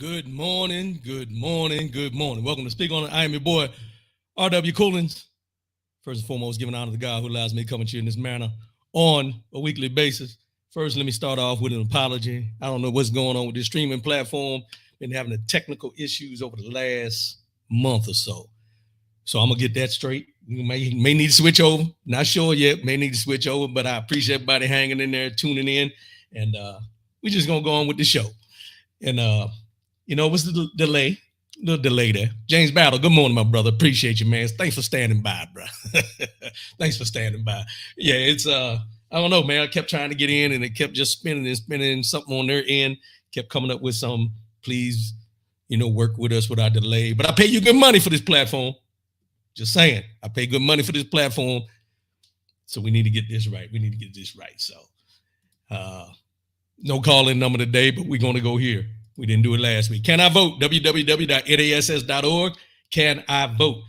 Good morning, good morning, good morning. Welcome to Speak On It. I am your boy, R.W. Coolins. First and foremost, giving honor to God who allows me to come to you in this manner on a weekly basis. First, let me start off with an apology. I don't know what's going on with this streaming platform. Been having the technical issues over the last month or so. So I'm going to get that straight. You may need to switch over. Not sure yet. May need to switch over, but I appreciate everybody hanging in there, tuning in. And we're just going to go on with the show. And, what's the delay? Little delay there. James Battle, good morning, my brother. Appreciate you, man. Thanks for standing by, bro. Thanks for standing by. Yeah, it's, I don't know, man. I kept trying to get in and it kept just spinning something on their end. Kept coming up with some, please, work with us with our delay. But I pay you good money for this platform. Just saying, I pay good money for this platform. So we need to get this right. So no call-in number today, but we're going to go here. We didn't do it last week. Can I vote? www.nass.org. Can I vote?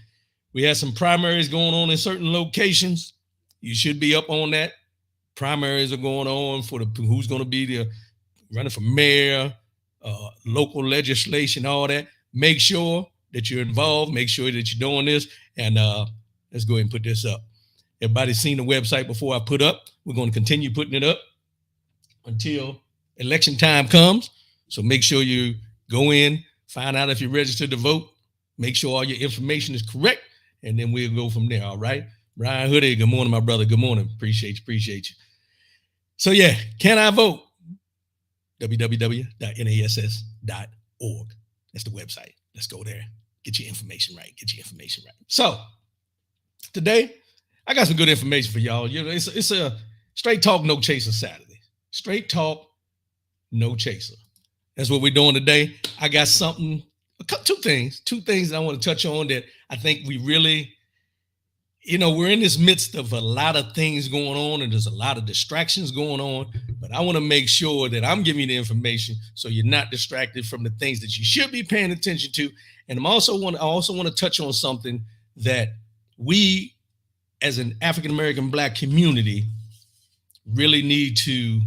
We had some primaries going on in certain locations. You should be up on that. Primaries are going on for who's going to be running for mayor, local legislation, all that. Make sure that you're involved. Make sure that you're doing this. And let's go ahead and put this up. Everybody's seen the website before I put up. We're going to continue putting it up until election time comes. So make sure you go in, find out if you're registered to vote, make sure all your information is correct, and then we'll go from there, all right? Brian Hoodie, good morning, my brother. Good morning. Appreciate you. So, yeah, can I vote? www.nass.org. That's the website. Let's go there. Get your information right. So, today, I got some good information for y'all. It's a straight talk, no chaser Saturday. Straight talk, no chaser. That's what we're doing today. I got two things that I want to touch on that I think we really, we're in this midst of a lot of things going on and there's a lot of distractions going on, but I want to make sure that I'm giving you the information so you're not distracted from the things that you should be paying attention to. And I also want to touch on something that we as an African-American Black community really need to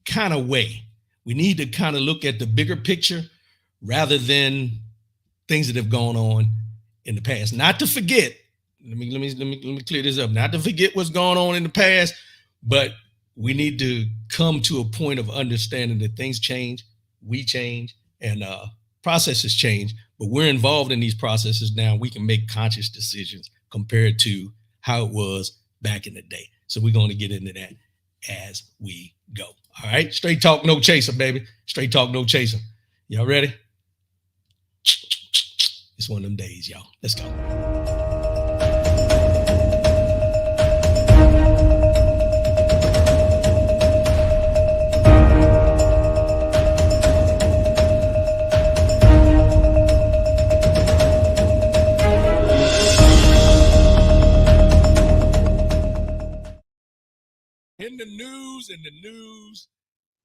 kind of weigh. We need to kind of look at the bigger picture rather than things that have gone on in the past. Not to forget, let me clear this up. Not to forget what's going on in the past, but we need to come to a point of understanding that things change, we change, and processes change. But we're involved in these processes now. We can make conscious decisions compared to how it was back in the day. So we're going to get into that as we go. All right. Straight talk, no chaser, baby. Straight talk, no chaser. Y'all ready? It's one of them days, y'all. Let's go.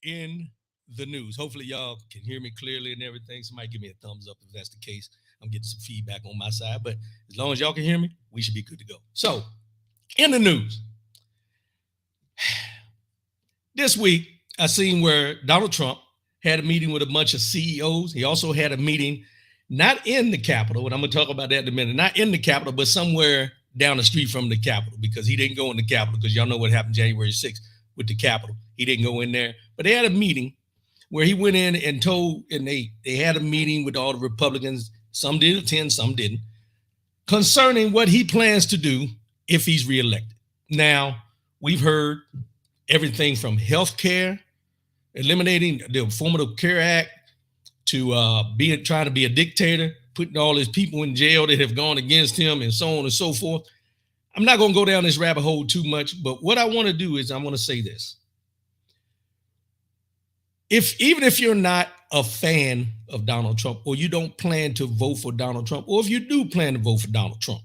In the news. Hopefully y'all can hear me clearly and everything. Somebody give me a thumbs up if that's the case. I'm getting some feedback on my side, but as long as y'all can hear me, we should be good to go. So, in the news, this week, I seen where Donald Trump had a meeting with a bunch of CEOs. He also had a meeting not in the Capitol, and I'm going to talk about that in a minute, not in the Capitol, but somewhere down the street from the Capitol, because he didn't go in the Capitol, because y'all know what happened January 6th with the Capitol. He didn't go in there, but they had a meeting where he went in and they had a meeting with all the Republicans. Some did attend, some didn't, concerning what he plans to do if he's reelected. Now, we've heard everything from health care, eliminating the Affordable Care Act, to trying to be a dictator, putting all his people in jail that have gone against him, and so on and so forth. I'm not going to go down this rabbit hole too much, but what I want to do is I want to say this. Even if you're not a fan of Donald Trump, or you don't plan to vote for Donald Trump, or if you do plan to vote for Donald Trump,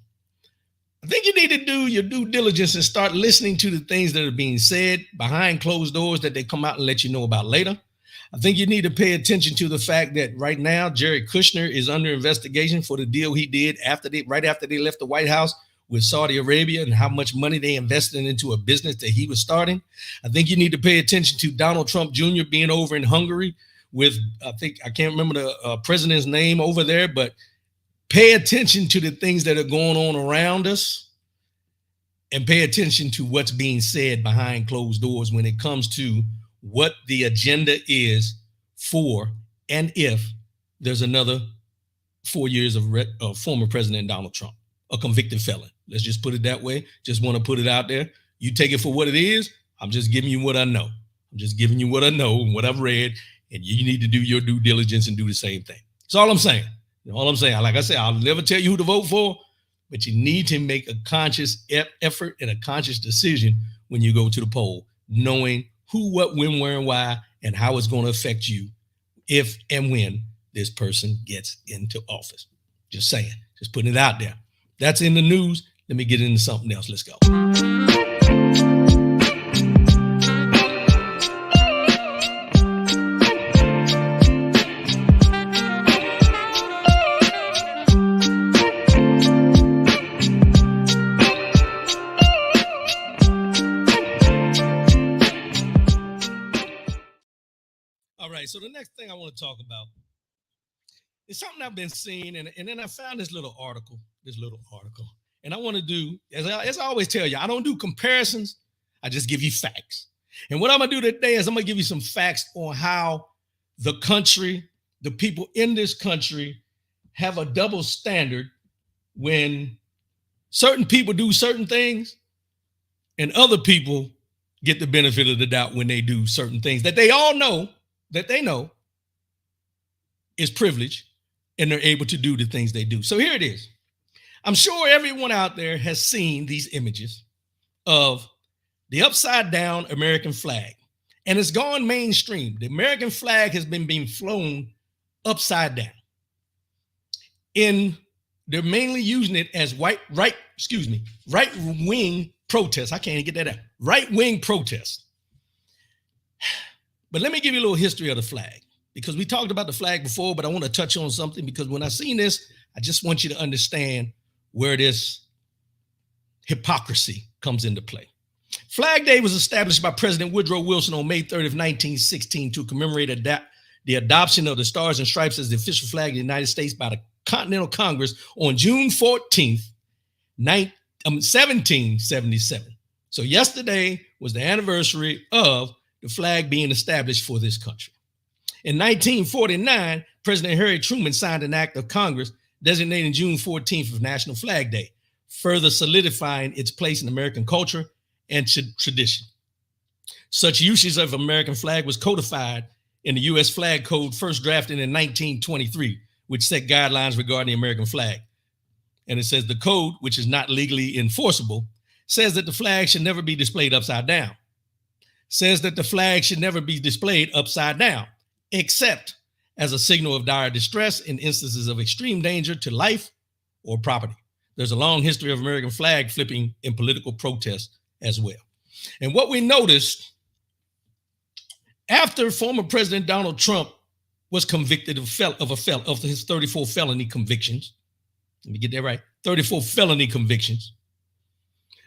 I think you need to do your due diligence and start listening to the things that are being said behind closed doors that they come out and let you know about later. I think you need to pay attention to the fact that right now, Jared Kushner is under investigation for the deal he did right after they left the White House with Saudi Arabia and how much money they invested into a business that he was starting. I think you need to pay attention to Donald Trump Jr. being over in Hungary with, I can't remember the president's name over there, but pay attention to the things that are going on around us and pay attention to what's being said behind closed doors when it comes to what the agenda is for and if there's another 4 years of former President Donald Trump, a convicted felon. Let's just put it that way. Just want to put it out there. You take it for what it is. I'm just giving you what I know. I'm just giving you what I know and what I've read, and you need to do your due diligence and do the same thing. That's all I'm saying. All I'm saying, like I said, I'll never tell you who to vote for, but you need to make a conscious effort and a conscious decision when you go to the poll, knowing who, what, when, where, and why, and how it's going to affect you if and when this person gets into office. Just saying, just putting it out there. That's in the news. Let me get into something else. Let's go. All right, so the next thing I want to talk about is something I've been seeing, and then I found this little article, and I want to do, as I always tell you, I don't do comparisons, I just give you facts. And what I'm going to do today is I'm going to give you some facts on how the country, the people in this country have a double standard when certain people do certain things and other people get the benefit of the doubt when they do certain things that they all know, that they know is privilege, and they're able to do the things they do. So here it is. I'm sure everyone out there has seen these images of the upside down American flag, and it's gone mainstream. The American flag has been being flown upside down. They're mainly using it as right-wing protests. I can't even get that out. Right-wing protests. But let me give you a little history of the flag, because we talked about the flag before, but I want to touch on something, because when I seen this, I just want you to understand where this hypocrisy comes into play. Flag Day was established by President Woodrow Wilson on May 3rd of 1916 to commemorate the adoption of the Stars and Stripes as the official flag of the United States by the Continental Congress on June 14th, 1777. So yesterday was the anniversary of the flag being established for this country. In 1949, President Harry Truman signed an act of Congress designating June 14th of National Flag Day, further solidifying its place in American culture and tradition. Such usage of American flag was codified in the U.S. Flag Code, first drafted in 1923, which set guidelines regarding the American flag. And it says the code, which is not legally enforceable, says that the flag should never be displayed upside down. Says that the flag should never be displayed upside down, except as a signal of dire distress in instances of extreme danger to life or property. There's a long history of American flag flipping in political protest as well. And what we noticed after former President Donald Trump was convicted of his 34 felony convictions, let me get that right, 34 felony convictions,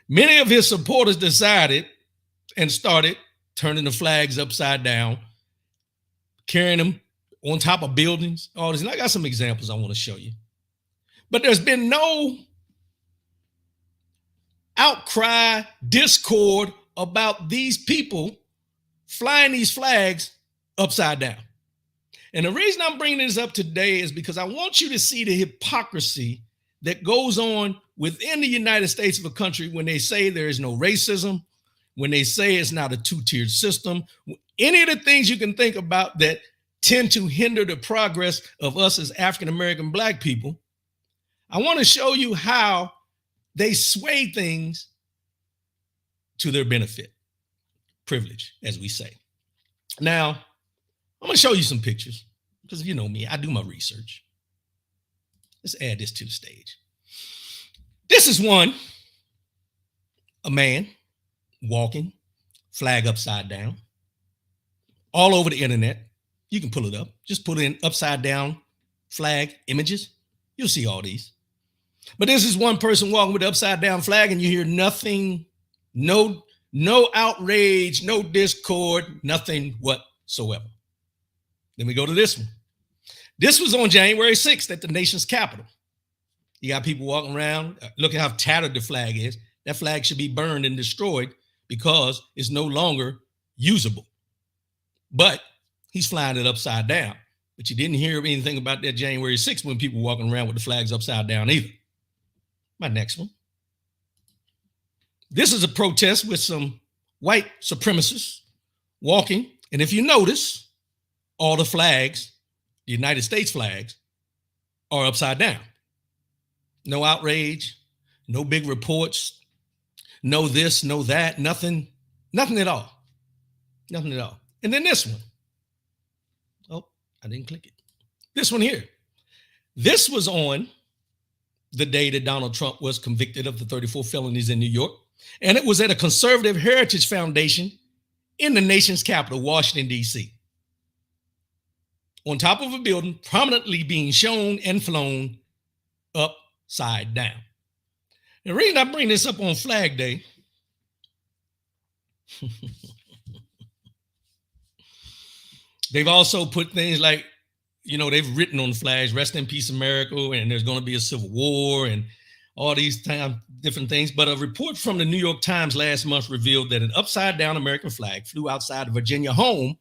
many of his supporters decided and started turning the flags upside down, carrying them on top of buildings, all this. And I got some examples I want to show you. But there's been no outcry, discord about these people flying these flags upside down. And the reason I'm bringing this up today is because I want you to see the hypocrisy that goes on within the United States of a country when they say there is no racism, when they say it's not a two-tiered system, any of the things you can think about that tend to hinder the progress of us as African-American Black people. I want to show you how they sway things to their benefit, privilege, as we say. Now, I'm going to show you some pictures because you know me, I do my research. Let's add this to the stage. This is one, a man walking, flag upside down, all over the internet. You can pull it up. Just put in upside down flag images. You'll see all these. But this is one person walking with the upside down flag, and you hear nothing, no outrage, no discord, nothing whatsoever. Then we go to this one. This was on January 6th at the nation's capital. You got people walking around. Look at how tattered the flag is. That flag should be burned and destroyed because it's no longer usable. But he's flying it upside down. But you didn't hear anything about that January 6th when people walking around with the flags upside down either. My next one. This is a protest with some white supremacists walking. And if you notice, all the flags, the United States flags, are upside down. No outrage, no big reports, no this, no that, nothing at all. Nothing at all. And then this one. Oh, I didn't click it. This one here. This was on the day that Donald Trump was convicted of the 34 felonies in New York. And it was at a conservative heritage foundation in the nation's capital, Washington, D.C. On top of a building prominently being shown and flown upside down. The reason I bring this up on Flag Day, they've also put things like, they've written on the flags, rest in peace, America, and there's going to be a civil war and all these different things. But a report from the New York Times last month revealed that an upside down American flag flew outside the Virginia home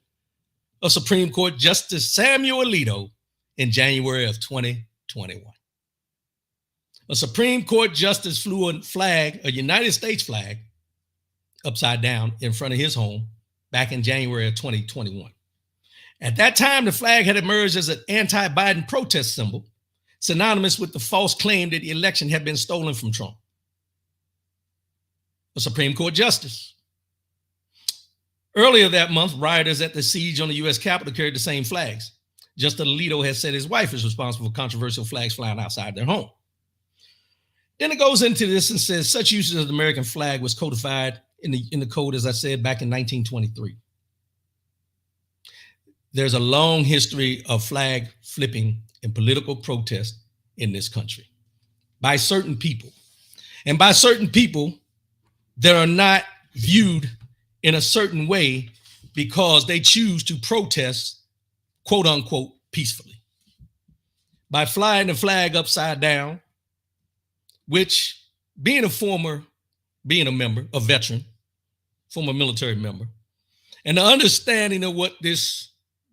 of Supreme Court Justice Samuel Alito in January of 2021. A Supreme Court justice flew a United States flag, upside down in front of his home back in January of 2021. At that time, the flag had emerged as an anti-Biden protest symbol, synonymous with the false claim that the election had been stolen from Trump. A Supreme Court justice. Earlier that month, rioters at the siege on the U.S. Capitol carried the same flags. Justice Alito has said his wife is responsible for controversial flags flying outside their home. Then it goes into this and says such usage of the American flag was codified in the code, as I said, back in 1923. There's a long history of flag flipping and political protest in this country by certain people. And by certain people that are not viewed in a certain way because they choose to protest, quote unquote, peacefully. By flying the flag upside down, which being a member, a veteran, former military member, and the understanding of what the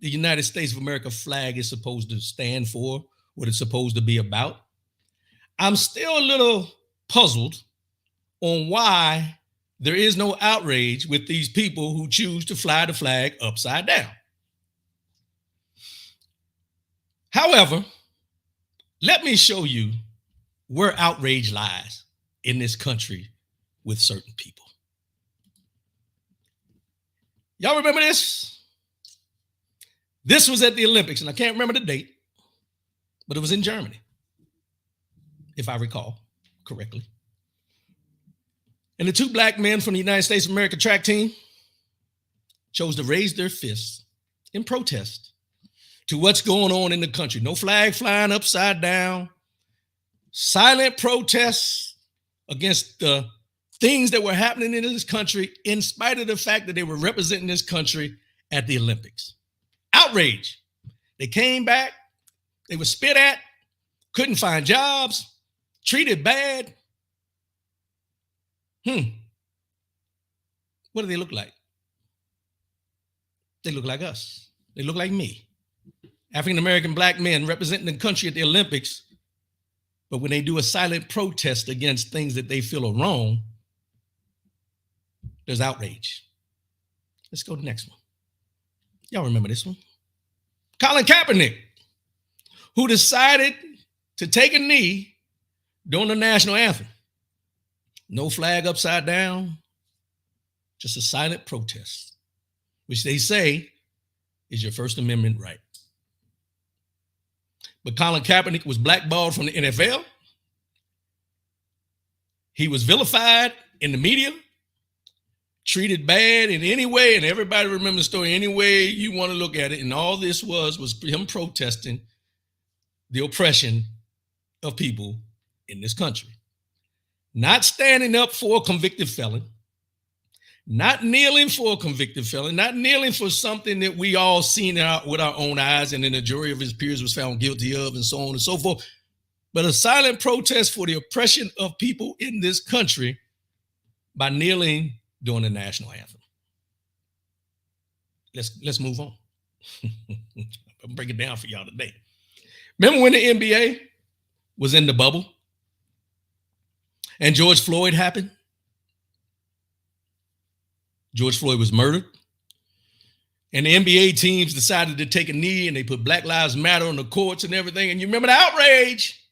United States of America flag is supposed to stand for, what it's supposed to be about, I'm still a little puzzled on why there is no outrage with these people who choose to fly the flag upside down. However, let me show you where outrage lies in this country with certain people. Y'all remember this? This was at the Olympics, and I can't remember the date, but it was in Germany, if I recall correctly. And the two black men from the United States of America track team chose to raise their fists in protest to what's going on in the country. No flag flying upside down, silent protests against the things that were happening in this country, in spite of the fact that they were representing this country at the Olympics. Outrage. They came back, they were spit at, couldn't find jobs, treated bad. What do they look like? They look like us. They look like me. African-American black men representing the country at the Olympics. But when they do a silent protest against things that they feel are wrong, there's outrage. Let's go to the next one. Y'all remember this one? Colin Kaepernick, who decided to take a knee during the national anthem. No flag upside down, just a silent protest, which they say is your First Amendment right. But Colin Kaepernick was blackballed from the NFL. He was vilified in the media, treated bad in any way, and everybody remembers the story any way you want to look at it. And all this was him protesting the oppression of people in this country. Not standing up for a convicted felon, not kneeling for a convicted felon, not kneeling for something that we all seen with our own eyes and then a jury of his peers was found guilty of and so on and so forth, but a silent protest for the oppression of people in this country by kneeling during the national anthem. Let's move on. I'll break it down for y'all today. Remember when the NBA was in the bubble and George Floyd happened? George Floyd was murdered. And the NBA teams decided to take a knee and they put Black Lives Matter on the courts and everything. And you remember the outrage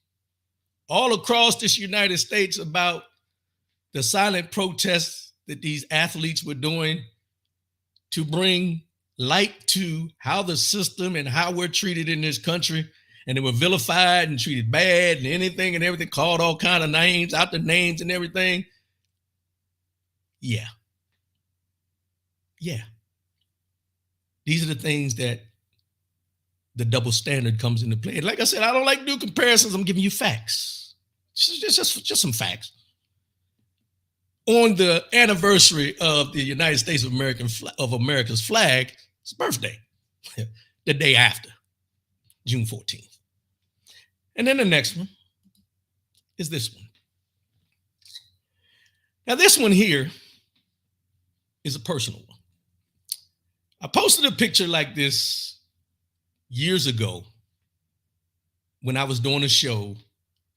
all across this United States about the silent protests that these athletes were doing to bring light to how the system and how we're treated in this country. And they were vilified and treated bad and anything and everything, called all kinds of names, out the names and everything. Yeah. These are the things that the double standard comes into play. And like I said, I don't like to do comparisons. I'm giving you facts. Just some facts. On the anniversary of the United States of America's flag's birthday, the day after, June 14th. And then the next one is this one. Now, this one here is a personal one. I posted a picture like this years ago when I was doing a show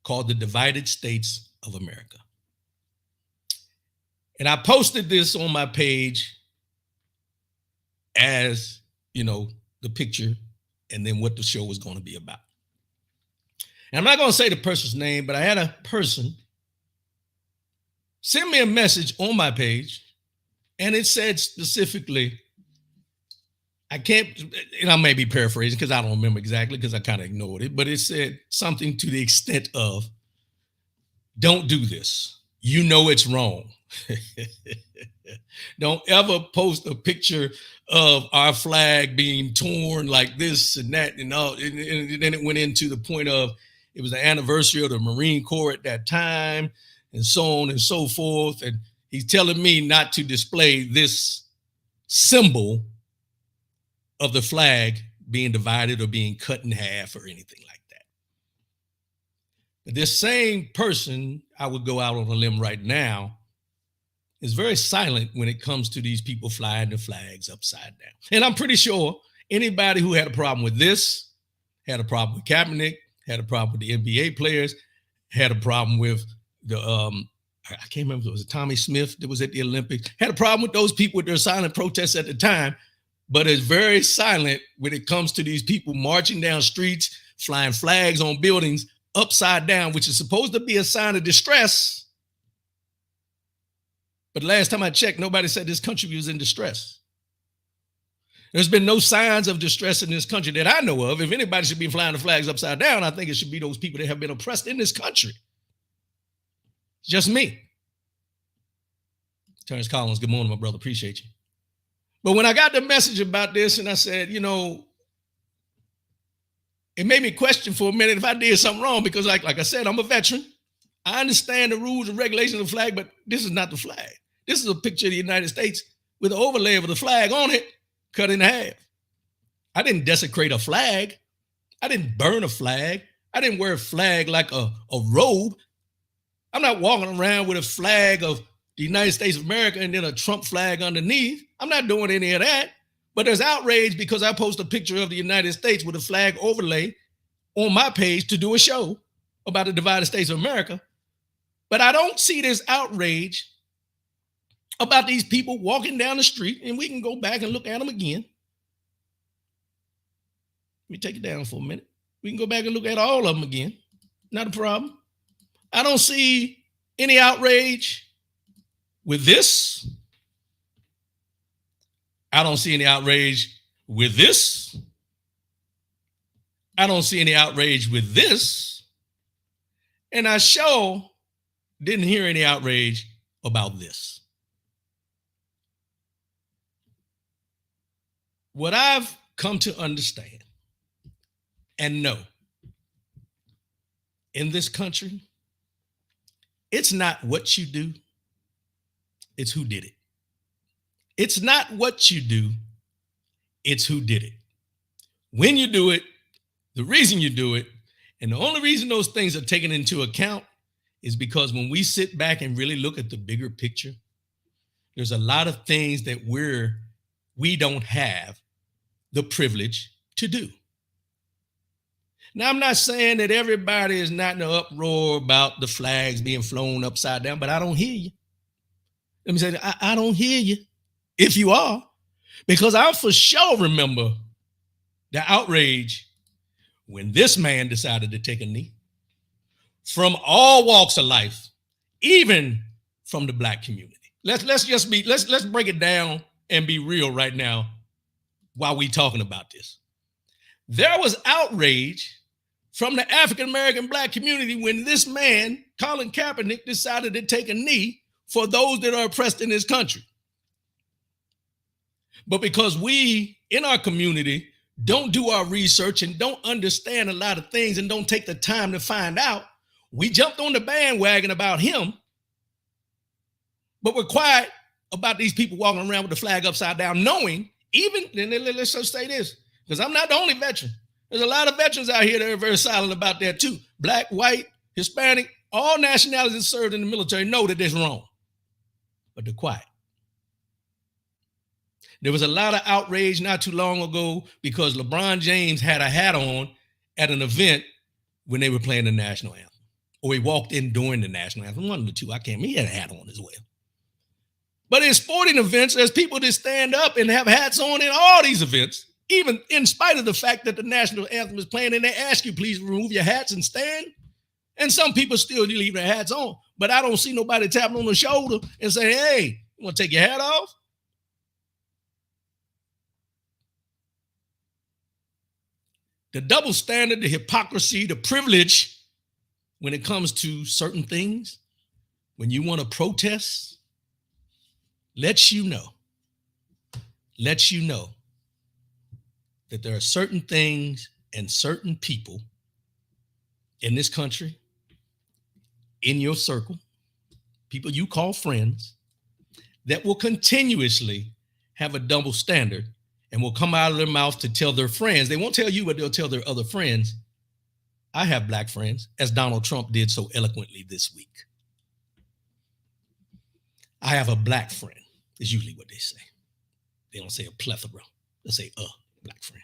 called The Divided States of America. And I posted this on my page as, the picture and then what the show was going to be about. And I'm not going to say the person's name, but I had a person send me a message on my page, and it said specifically, I can't, and I may be paraphrasing because I don't remember exactly because I kind of ignored it, but it said something to the extent of, don't do this. You know it's wrong. Don't ever post a picture of our flag being torn like this and that and all. And then it went into the point of it was the anniversary of the Marine Corps at that time and so on and so forth. And he's telling me not to display this symbol of the flag being divided or being cut in half or anything like that. But this same person, I would go out on a limb right now, is very silent when it comes to these people flying the flags upside down. And I'm pretty sure anybody who had a problem with this had a problem with Kaepernick, had a problem with the NBA players, had a problem with the, I can't remember if it was Tommy Smith that was at the Olympics, had a problem with those people with their silent protests at the time, but is very silent when it comes to these people marching down streets, flying flags on buildings upside down, which is supposed to be a sign of distress. But last time I checked, nobody said this country was in distress. There's been no signs of distress in this country that I know of. If anybody should be flying the flags upside down, I think it should be those people that have been oppressed in this country. It's just me. Terrence Collins, good morning, my brother. Appreciate you. But when I got the message about this and I said, it made me question for a minute if I did something wrong because like I said, I'm a veteran. I understand the rules and regulations of the flag, but this is not the flag. This is a picture of the United States with an overlay of the flag on it, cut in half. I didn't desecrate a flag. I didn't burn a flag. I didn't wear a flag like a robe. I'm not walking around with a flag of the United States of America and then a Trump flag underneath. I'm not doing any of that. But there's outrage because I post a picture of the United States with a flag overlay on my page to do a show about the divided states of America. But I don't see this outrage about these people walking down the street, and we can go back and look at them again. Let me take it down for a minute. We can go back and look at all of them again. Not a problem. I don't see any outrage with this. I don't see any outrage with this. I don't see any outrage with this. And I sure didn't hear any outrage about this. What I've come to understand and know in this country, it's not what you do, it's who did it. It's not what you do, it's who did it. When you do it, the reason you do it, and the only reason those things are taken into account is because when we sit back and really look at the bigger picture, there's a lot of things that we don't have the privilege to do. Now, I'm not saying that everybody is not in an uproar about the flags being flown upside down, but I don't hear you. Let me say that I don't hear you if you are, because I for sure remember the outrage when this man decided to take a knee from all walks of life, even from the black community. Let's break it down and be real right now while we talking about this. There was outrage from the African American black community when this man, Colin Kaepernick, decided to take a knee for those that are oppressed in this country. But because we in our community don't do our research and don't understand a lot of things and don't take the time to find out, we jumped on the bandwagon about him, but we're quiet about these people walking around with the flag upside down, knowing even, and let's just say this, because I'm not the only veteran. There's a lot of veterans out here that are very silent about that too. Black, white, Hispanic, all nationalities served in the military know that that's wrong, but they're quiet. There was a lot of outrage not too long ago because LeBron James had a hat on at an event when they were playing the national anthem, or he walked in during the national anthem. One of the two, I can't remember. He had a hat on as well. But in sporting events, there's people that stand up and have hats on in all these events, even in spite of the fact that the national anthem is playing, and they ask you, please remove your hats and stand. And some people still leave their hats on, but I don't see nobody tapping on the shoulder and saying, hey, you want to take your hat off? The double standard, the hypocrisy, the privilege when it comes to certain things, when you want to protest, lets you know that there are certain things and certain people in this country, in your circle, people you call friends, that will continuously have a double standard and will come out of their mouth to tell their friends. They won't tell you, but they'll tell their other friends. I have black friends, as Donald Trump did so eloquently this week. I have a black friend, is usually what they say. They don't say a plethora. They say a black friend.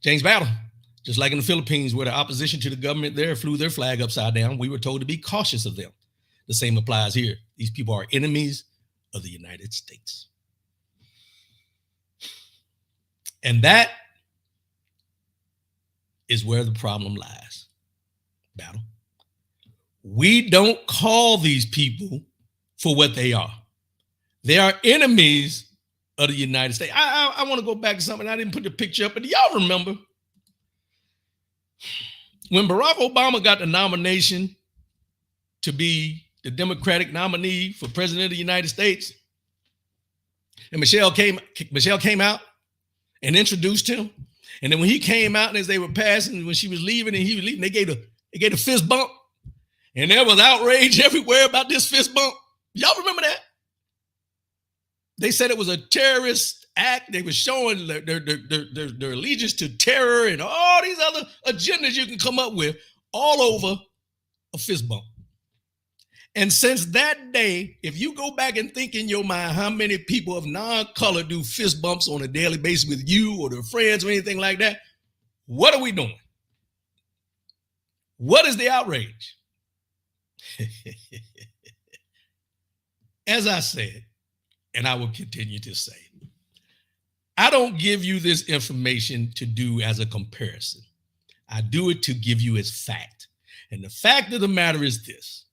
James Battle, just like in the Philippines, where the opposition to the government there flew their flag upside down, we were told to be cautious of them. The same applies here. These people are enemies of the United States. And that is where the problem lies. Battle. We don't call these people for what they are. They are enemies of the United States. I want to go back to something. I didn't put the picture up, but do y'all remember when Barack Obama got the nomination to be the Democratic nominee for president of the United States, and Michelle came out and introduced him. And then when he came out and as they were passing, when she was leaving and he was leaving, they gave a fist bump. And there was outrage everywhere about this fist bump. Y'all remember that? They said it was a terrorist act. They were showing their allegiance to terror and all these other agendas you can come up with all over a fist bump. And since that day, if you go back and think in your mind how many people of non-color do fist bumps on a daily basis with you or their friends or anything like that, what are we doing? What is the outrage? As I said, and I will continue to say, I don't give you this information to do as a comparison. I do it to give you its fact. And the fact of the matter is this.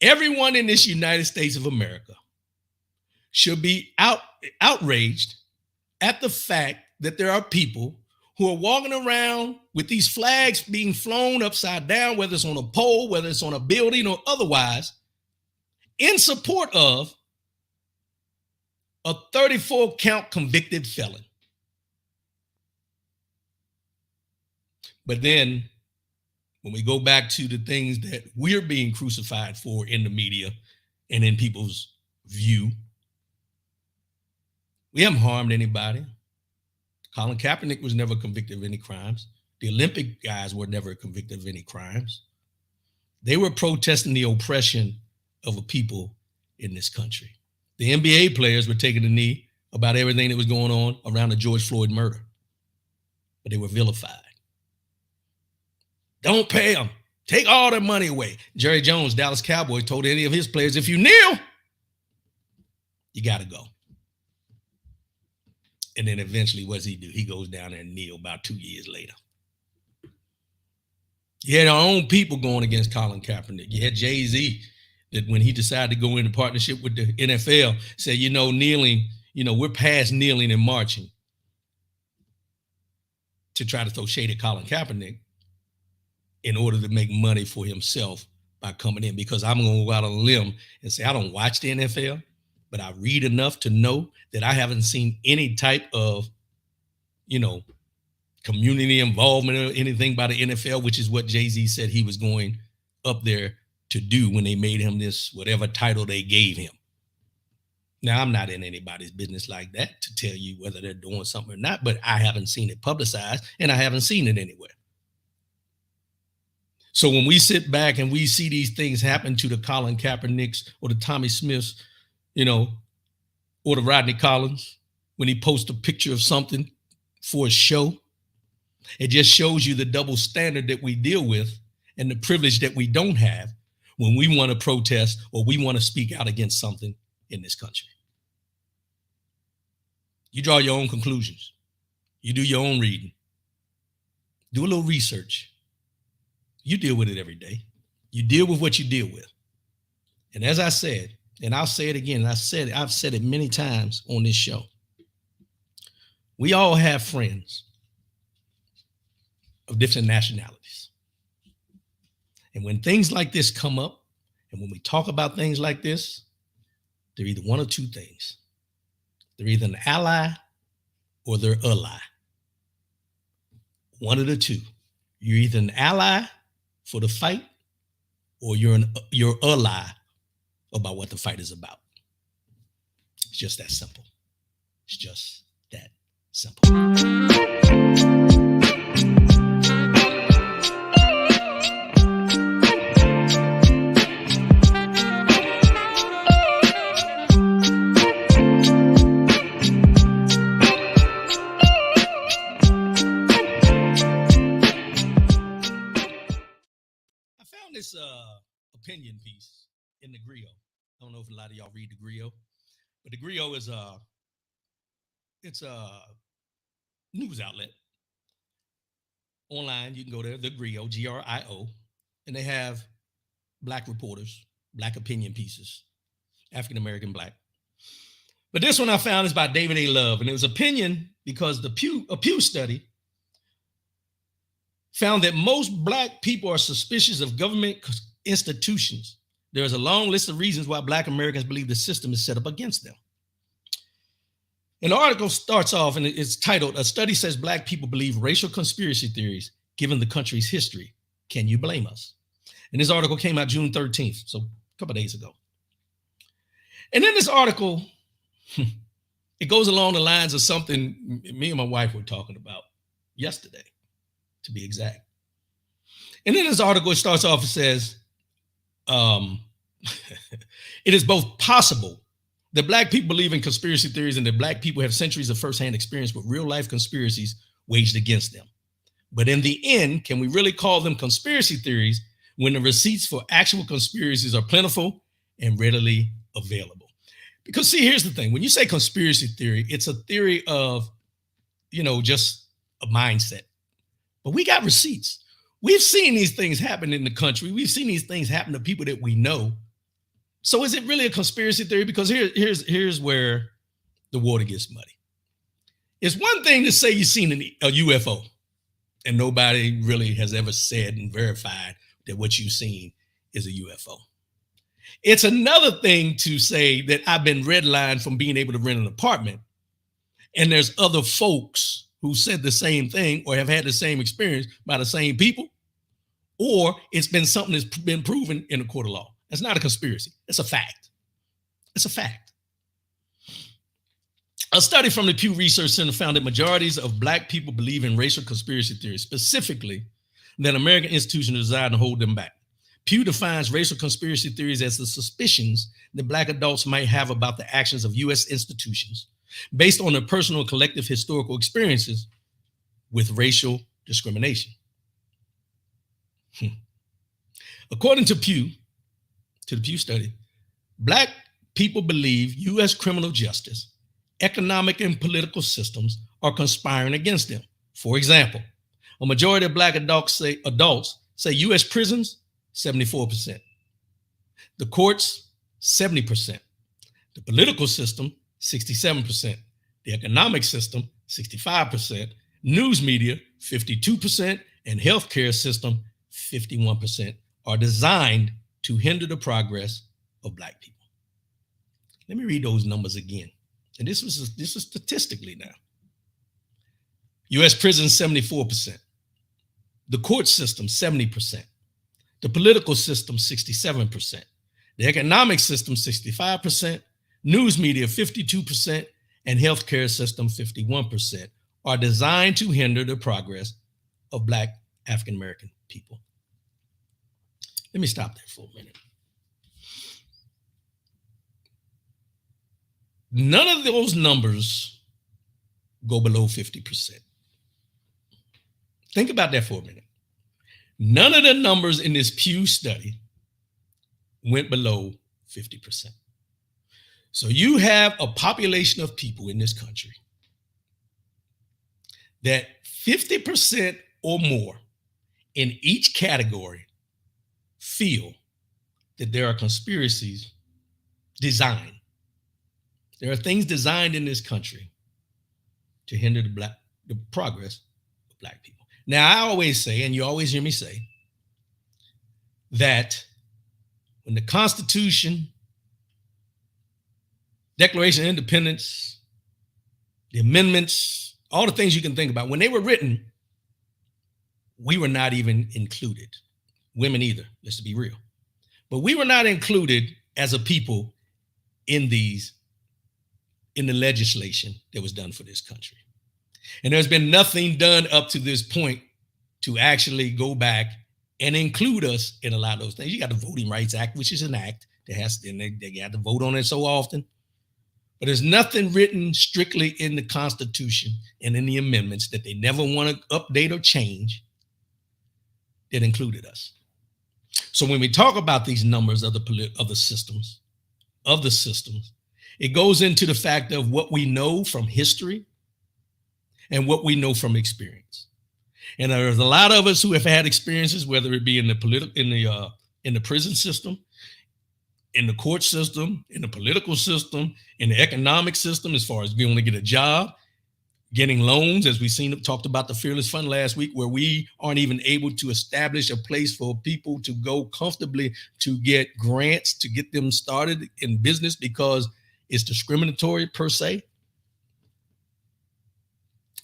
Everyone in this United States of America should be outraged at the fact that there are people who are walking around with these flags being flown upside down, whether it's on a pole, whether it's on a building or otherwise, in support of a 34-count convicted felon. But then when we go back to the things that we're being crucified for in the media and in people's view, We haven't harmed anybody. Colin Kaepernick was never convicted of any crimes. The Olympic guys were never convicted of any crimes. They were protesting the oppression of a people in this country. The NBA players were taking a knee about everything that was going on around the George Floyd murder, but they were vilified. Don't pay them. Take all their money away. Jerry Jones, Dallas Cowboys, told any of his players, if you kneel, you got to go. And then eventually, what does he do? He goes down there and kneel about 2 years later. You had our own people going against Colin Kaepernick. You had Jay-Z that when he decided to go into partnership with the NFL, said, kneeling, we're past kneeling and marching, to try to throw shade at Colin Kaepernick in order to make money for himself by coming in. Because I'm going to go out on a limb and say, I don't watch the NFL, but I read enough to know that I haven't seen any type of, community involvement or anything by the NFL, which is what Jay-Z said he was going up there to do when they made him this, whatever title they gave him. Now, I'm not in anybody's business like that to tell you whether they're doing something or not, but I haven't seen it publicized and I haven't seen it anywhere. So when we sit back and we see these things happen to the Colin Kaepernicks or the Tommy Smiths, or the Rodney Collins, when he posts a picture of something for a show, it just shows you the double standard that we deal with and the privilege that we don't have when we want to protest or we want to speak out against something in this country. You draw your own conclusions. You do your own reading. Do a little research. You deal with it every day. You deal with what you deal with. And as I said, and I'll say it again, I've said it many times on this show. We all have friends of different nationalities. And when things like this come up, and when we talk about things like this, they're either one or two things. They're either an ally or they're a lie. One of the two. You're either an ally for the fight or you're a lie about what the fight is about. It's just that simple. It's just that simple. This opinion piece in the Griot. I don't know if a lot of y'all read the Griot, but the Griot is it's a news outlet online. You can go there, the Griot, Grio, and they have black reporters, black opinion pieces, African American black. But this one I found is by David A. Love, and it was opinion because a Pew study found that most black people are suspicious of government institutions. There's a long list of reasons why black Americans believe the system is set up against them. And the article starts off and it's titled, "A Study Says Black People Believe Racial Conspiracy Theories Given the Country's History. Can You Blame Us?" And this article came out June 13th, so a couple of days ago. And in this article, it goes along the lines of something me and my wife were talking about yesterday, to be exact. And in this article, it starts off and says, it is both possible that black people believe in conspiracy theories and that black people have centuries of firsthand experience with real life conspiracies waged against them. But in the end, can we really call them conspiracy theories when the receipts for actual conspiracies are plentiful and readily available? Because see, here's the thing. When you say conspiracy theory, it's a theory of, just a mindset. But we got receipts. We've seen these things happen in the country. We've seen these things happen to people that we know. So is it really a conspiracy theory? Because here's where the water gets muddy. It's one thing to say you've seen a UFO and nobody really has ever said and verified that what you've seen is a UFO. It's another thing to say that I've been redlined from being able to rent an apartment and there's other folks who said the same thing or have had the same experience by the same people, or it's been something that's been proven in a court of law. That's not a conspiracy. It's a fact. It's a fact. A study from the Pew Research Center found that majorities of Black people believe in racial conspiracy theories, specifically that American institutions are designed to hold them back. Pew defines racial conspiracy theories as the suspicions that Black adults might have about the actions of U.S. institutions based on their personal and collective historical experiences with racial discrimination. According to the Pew study, Black people believe U.S. criminal justice, economic and political systems are conspiring against them. For example, a majority of Black adults say U.S. prisons, 74%. The courts, 70%. The political system, 67%. The economic system, 65%. News media, 52%. And healthcare system, 51%, are designed to hinder the progress of Black people. Let me read those numbers again. And this is statistically now. U.S. prisons, 74%. The court system, 70%. The political system, 67%. The economic system, 65%. News media, 52%. And healthcare system, 51%, are designed to hinder the progress of Black African-American people. Let me stop there for a minute. None of those numbers go below 50%. Think about that for a minute. None of the numbers in this Pew study went below 50%. So you have a population of people in this country that 50% or more in each category feel that there are conspiracies designed. There are things designed in this country to hinder the progress of Black people. Now, I always say, and you always hear me say, that when the Constitution, Declaration of Independence, the amendments, all the things you can think about, when they were written, we were not even included. Women either, let's be real. But we were not included as a people in the legislation that was done for this country. And there's been nothing done up to this point to actually go back and include us in a lot of those things. You got the Voting Rights Act, which is an act that has, and they got to vote on it so often. But there's nothing written strictly in the Constitution and in the amendments that they never want to update or change that included us. So when we talk about these numbers of the systems, it goes into the fact of what we know from history and what we know from experience. And there's a lot of us who have had experiences, whether it be in the prison system, in the court system, in the political system, in the economic system, as far as being able to get a job, getting loans, as we've talked about the Fearless Fund last week, where we aren't even able to establish a place for people to go comfortably to get grants to get them started in business because it's discriminatory per se.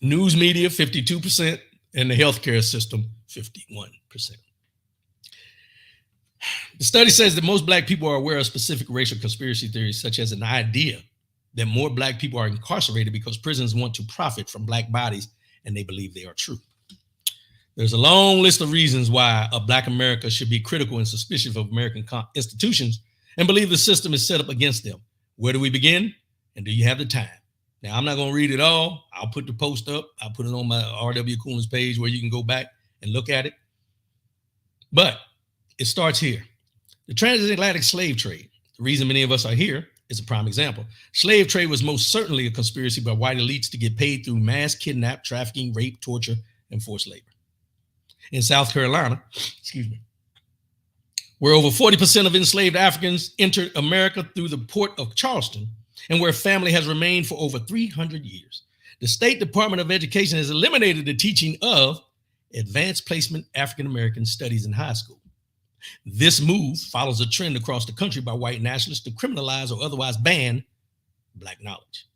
News media, 52%, and the healthcare system, 51%. The study says that most Black people are aware of specific racial conspiracy theories, such as an idea that more Black people are incarcerated because prisons want to profit from Black bodies, and they believe they are true. There's a long list of reasons why a Black America should be critical and suspicious of American institutions and believe the system is set up against them. Where do we begin? And do you have the time? Now, I'm not going to read it all. I'll put the post up. I'll put it on my R.W. Coolins page where you can go back and look at it. But it starts here. The transatlantic slave trade. The reason many of us are here is a prime example. Slave trade was most certainly a conspiracy by white elites to get paid through mass kidnap, trafficking, rape, torture, and forced labor. In South Carolina, where over 40% of enslaved Africans entered America through the port of Charleston, and where family has remained for over 300 years. The State Department of Education has eliminated the teaching of advanced placement African-American studies in high school. This move follows a trend across the country by white nationalists to criminalize or otherwise ban Black knowledge,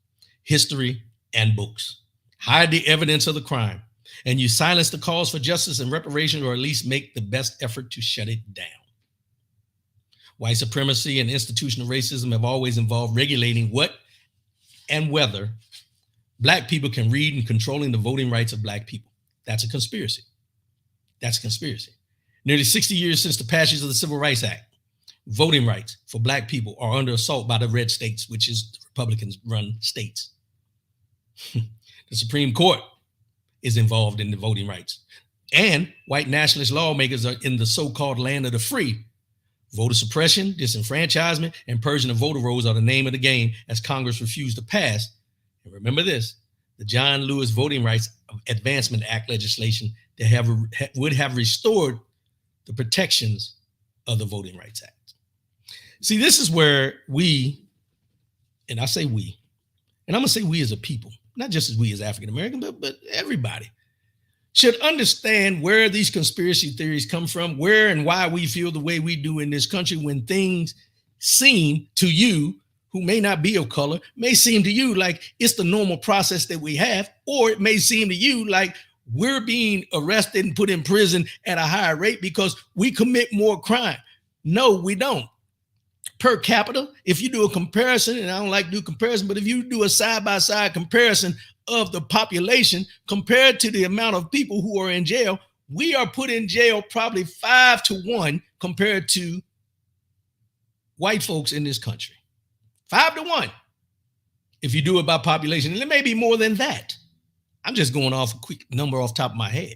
history, and books, hide the evidence of the crime, and you silence the calls for justice and reparation, or at least make the best effort to shut it down. White supremacy and institutional racism have always involved regulating what and whether Black people can read and controlling the voting rights of black people. That's a conspiracy. That's a conspiracy. Nearly 60 years since the passage of the Civil Rights Act, voting rights for black people are under assault by the red states, which is the Republicans-run states. The Supreme Court is involved in the voting rights. And white nationalist lawmakers are in the so-called land of the free. Voter suppression, disenfranchisement, and purging of voter rolls are the name of the game as Congress refused to pass. And remember this, the John Lewis Voting Rights Advancement Act legislation that would have restored the protections of the Voting Rights Act. See, this is where we, and I say we, and I'm going to say we as a people, not just as we as African American, but everybody should understand where these conspiracy theories come from, where and why we feel the way we do in this country when things seem to you, who may not be of color, may seem to you like it's the normal process that we have, or it may seem to you like we're being arrested and put in prison at a higher rate because we commit more crime. No, we don't. Per capita, if you do a comparison, and I don't like to do comparison, but if you do a side-by-side comparison of the population compared to the amount of people who are in jail, we are put in jail probably 5 to 1 compared to white folks in this country. 5 to 1 if you do it by population. And it may be more than that. I'm just going off a quick number off the top of my head.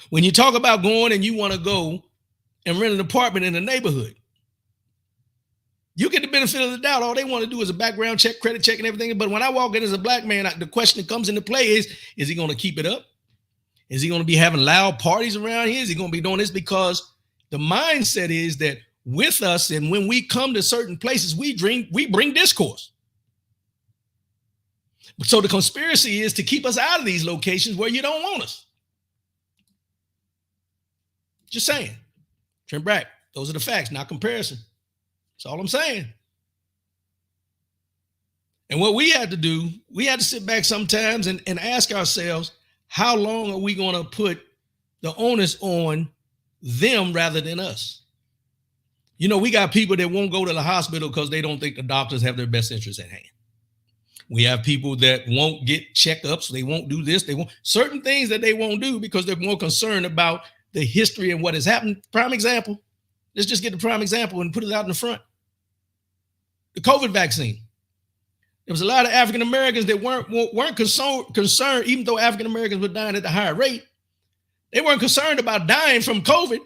When you talk about going and you want to go and rent an apartment in a neighborhood, you get the benefit of the doubt. All they want to do is a background check, credit check, and everything. But when I walk in as a black man, the question that comes into play is he going to keep it up? Is he going to be having loud parties around here? Is he going to be doing this? Because the mindset is that with us, and when we come to certain places, we bring discourse. So the conspiracy is to keep us out of these locations where you don't want us. Just saying. Trent Brack, those are the facts, not comparison. That's all I'm saying. And what we had to do, we had to sit back sometimes and ask ourselves, how long are we going to put the onus on them rather than us? You know, we got people that won't go to the hospital because they don't think the doctors have their best interests at hand. We have people that won't get checkups. They won't do this. They won't certain things that they won't do because they're more concerned about the history and what has happened. Prime example. Let's just get the prime example and put it out in the front. The COVID vaccine. There was a lot of African Americans that weren't concerned, even though African Americans were dying at a higher rate. They weren't concerned about dying from COVID.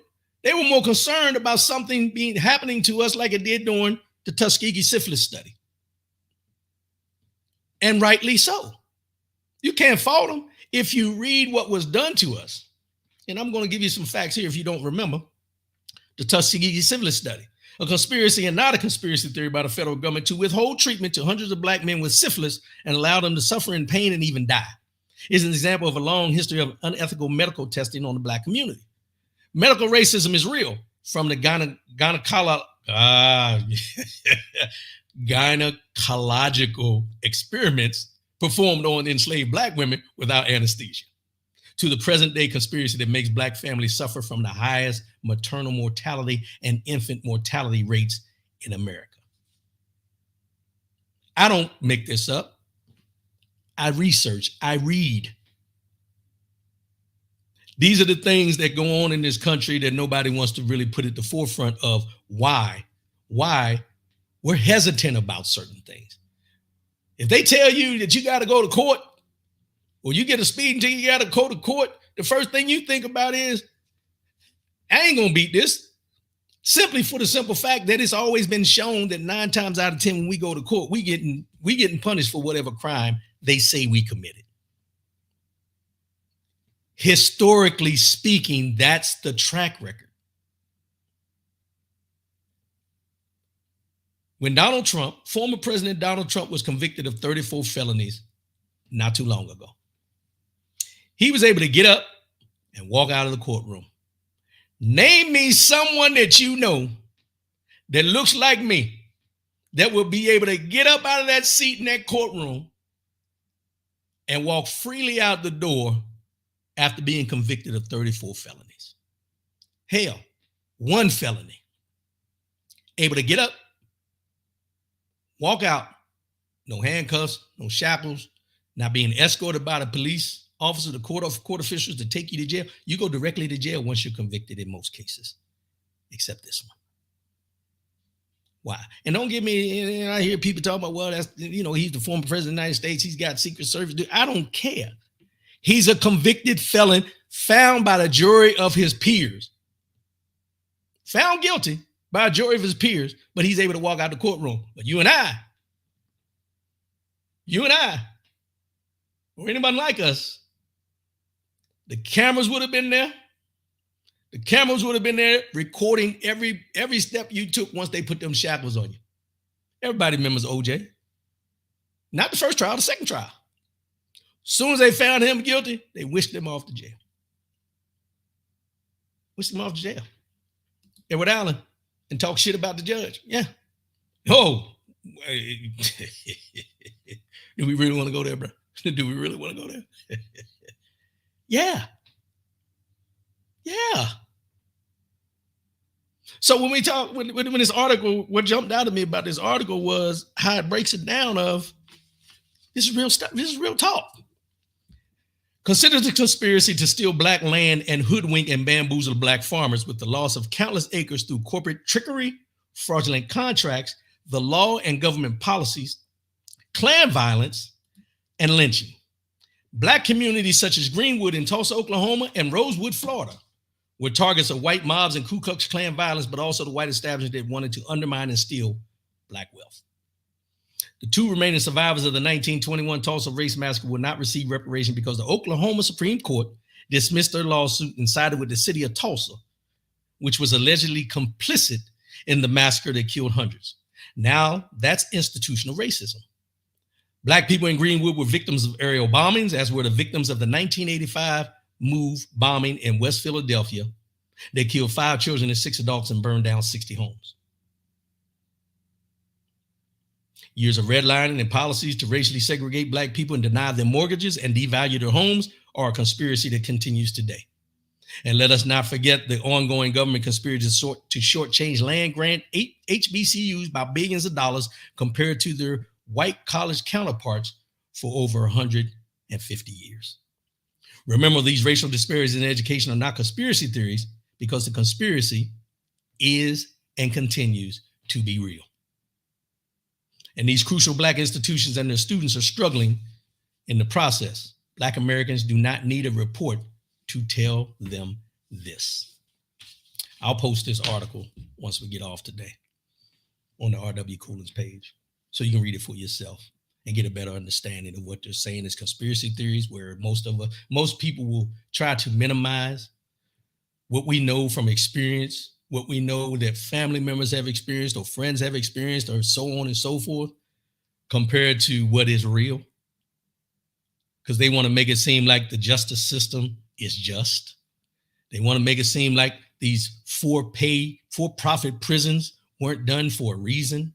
They were more concerned about something happening to us like it did during the Tuskegee syphilis study. And rightly so. You can't fault them if you read what was done to us. And I'm going to give you some facts here if you don't remember. The Tuskegee syphilis study, a conspiracy and not a conspiracy theory by the federal government to withhold treatment to hundreds of black men with syphilis and allow them to suffer in pain and even die, is an example of a long history of unethical medical testing on the black community. Medical racism is real, from the gynecological experiments performed on enslaved black women without anesthesia, to the present day conspiracy that makes black families suffer from the highest maternal mortality and infant mortality rates in America. I don't make this up. I research, I read. These are the things that go on in this country that nobody wants to really put at the forefront of why we're hesitant about certain things. If they tell you that you got to go to court, or you get a speeding ticket, you got to go to court, the first thing you think about is, I ain't going to beat this. Simply for the simple fact that it's always been shown that 9 times out of 10 when we go to court, we getting punished for whatever crime they say we committed. Historically speaking, that's the track record. When former President Donald Trump was convicted of 34 felonies not too long ago, he was able to get up and walk out of the courtroom. Name me someone that you know that looks like me that will be able to get up out of that seat in that courtroom and walk freely out the door after being convicted of 34 felonies. Hell, 1 felony. Able to get up, walk out, no handcuffs, no shackles, not being escorted by the police officer, the court officials to take you to jail. You go directly to jail once you're convicted in most cases, except this one. Why? And don't get me, I hear people talk about, well, that's, he's the former president of the United States. He's got Secret Service. I don't care. He's a convicted felon found by the jury of his peers. Found guilty by a jury of his peers, but he's able to walk out the courtroom. But you and I, or anybody like us, the cameras would have been there. The cameras would have been there recording every step you took once they put them shackles on you. Everybody remembers OJ. Not the first trial, the second trial. As soon as they found him guilty, they whisked him off to jail. Whisked him off to jail. Edward Allen, and talk shit about the judge. Yeah. Oh. Do we really want to go there, bro? Do we really want to go there? Yeah. Yeah. So when we talk, when this article, what jumped out at me about this article was how it breaks it down of, this is real stuff. This is real talk. Consider the conspiracy to steal black land and hoodwink and bamboozle black farmers with the loss of countless acres through corporate trickery, fraudulent contracts, the law and government policies, clan violence, and lynching. Black communities such as Greenwood in Tulsa, Oklahoma, and Rosewood, Florida, were targets of white mobs and Ku Klux Klan violence, but also the white establishment that wanted to undermine and steal black wealth. The two remaining survivors of the 1921 Tulsa race massacre will not receive reparation because the Oklahoma Supreme Court dismissed their lawsuit and sided with the city of Tulsa, which was allegedly complicit in the massacre that killed hundreds. Now, that's institutional racism. Black people in Greenwood were victims of aerial bombings, as were the victims of the 1985 move bombing in West Philadelphia. They killed 5 children and 6 adults and burned down 60 homes. Years of redlining and policies to racially segregate black people and deny them mortgages and devalue their homes are a conspiracy that continues today. And let us not forget the ongoing government conspiracy to shortchange land grant HBCUs by billions of dollars compared to their white college counterparts for over 150 years. Remember, these racial disparities in education are not conspiracy theories because the conspiracy is and continues to be real. And these crucial black institutions and their students are struggling in the process. Black Americans do not need a report to tell them this. I'll post this article once we get off today on the R.W. Coolins page so you can read it for yourself and get a better understanding of what they're saying is conspiracy theories, where most people will try to minimize what we know from experience, what we know that family members have experienced or friends have experienced or so on and so forth, compared to what is real. Because they want to make it seem like the justice system is just. They want to make it seem like these for-profit prisons weren't done for a reason.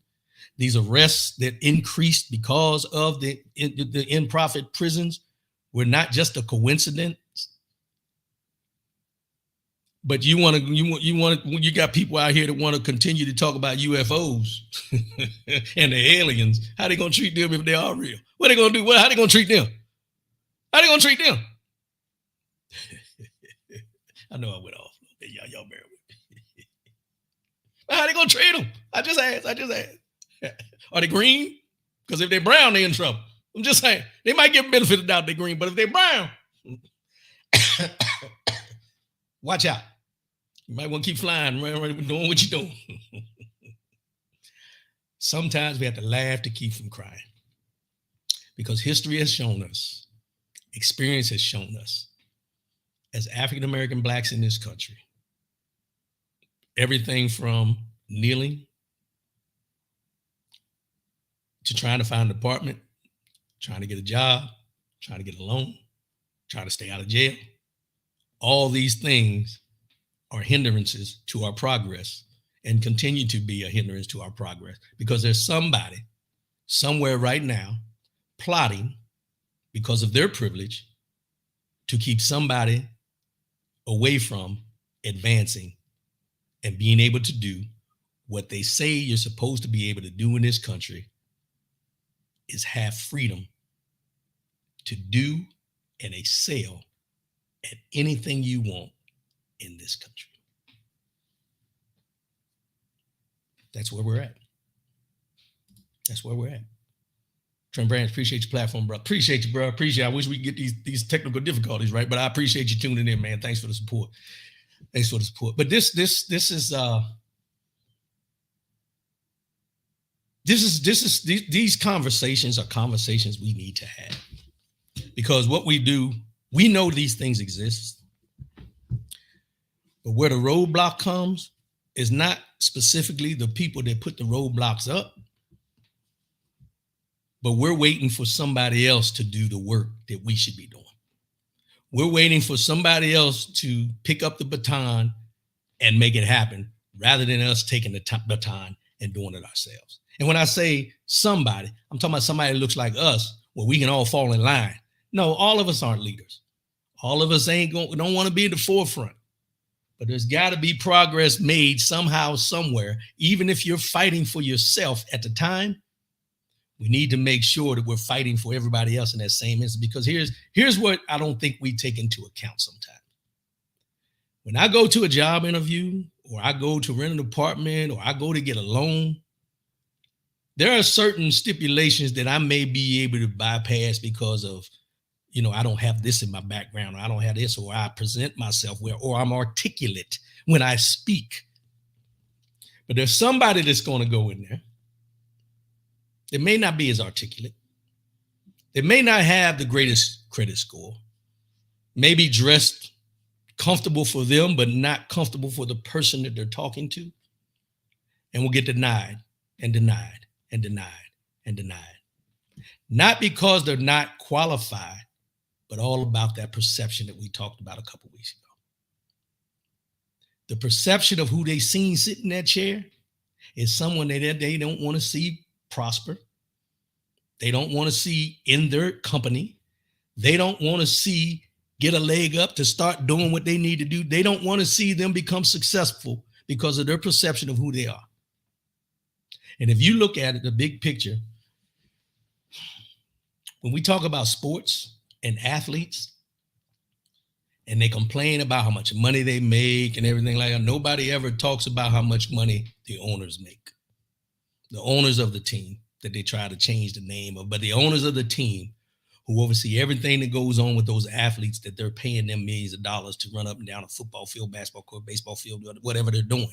These arrests that increased because of the in-profit prisons were not just a coincidence. But you got people out here that want to continue to talk about UFOs and the aliens. How they gonna treat them if they are real? What they gonna do? How they gonna treat them? How they gonna treat them? I know I went off. Y'all bear with me. How they gonna treat them? I just asked. Are they green? Because if they're brown, they're in trouble. I'm just saying. They might get benefit of doubt they're green, but if they're brown, watch out. You might want to keep flying, doing what you're doing. Sometimes we have to laugh to keep from crying. Because history has shown us, experience has shown us, as African-American blacks in this country, everything from kneeling to trying to find an apartment, trying to get a job, trying to get a loan, trying to stay out of jail. All these things are hindrances to our progress and continue to be a hindrance to our progress because there's somebody somewhere right now plotting because of their privilege to keep somebody away from advancing and being able to do what they say you're supposed to be able to do in this country is have freedom to do and excel at anything you want in this country. That's where we're at. That's where we're at. Trent Branch, appreciate your platform, bro. Appreciate you, bro. Appreciate. I wish we could get these technical difficulties right, but I appreciate you tuning in, man. Thanks for the support. Thanks for the support. But this is these conversations are conversations we need to have, because what we do, we know these things exist, but where the roadblock comes is not specifically the people that put the roadblocks up, but we're waiting for somebody else to do the work that we should be doing. We're waiting for somebody else to pick up the baton and make it happen, rather than us taking the baton and doing it ourselves. And when I say somebody, I'm talking about somebody that looks like us, where we can all fall in line. No, all of us aren't leaders. All of us don't want to be in the forefront. But there's got to be progress made somehow, somewhere. Even if you're fighting for yourself at the time, we need to make sure that we're fighting for everybody else in that same instant. Because here's what I don't think we take into account sometimes. When I go to a job interview, or I go to rent an apartment, or I go to get a loan, there are certain stipulations that I may be able to bypass because of, I don't have this in my background, or I don't have this, or I present myself well, or I'm articulate when I speak. But there's somebody that's going to go in there. They may not be as articulate. They may not have the greatest credit score. Maybe dressed comfortable for them, but not comfortable for the person that they're talking to. And will get denied and denied and denied and denied. Not because they're not qualified, but all about that perception that we talked about a couple weeks ago. The perception of who they seen sitting in that chair is someone that they don't want to see prosper. They don't want to see in their company. They don't want to see get a leg up to start doing what they need to do. They don't want to see them become successful because of their perception of who they are. And if you look at it, the big picture, when we talk about sports and athletes, and they complain about how much money they make and everything like that, nobody ever talks about how much money the owners make. The owners of the team that they try to change the name of, but the owners of the team who oversee everything that goes on with those athletes that they're paying them millions of dollars to run up and down a football field, basketball court, baseball field, whatever they're doing.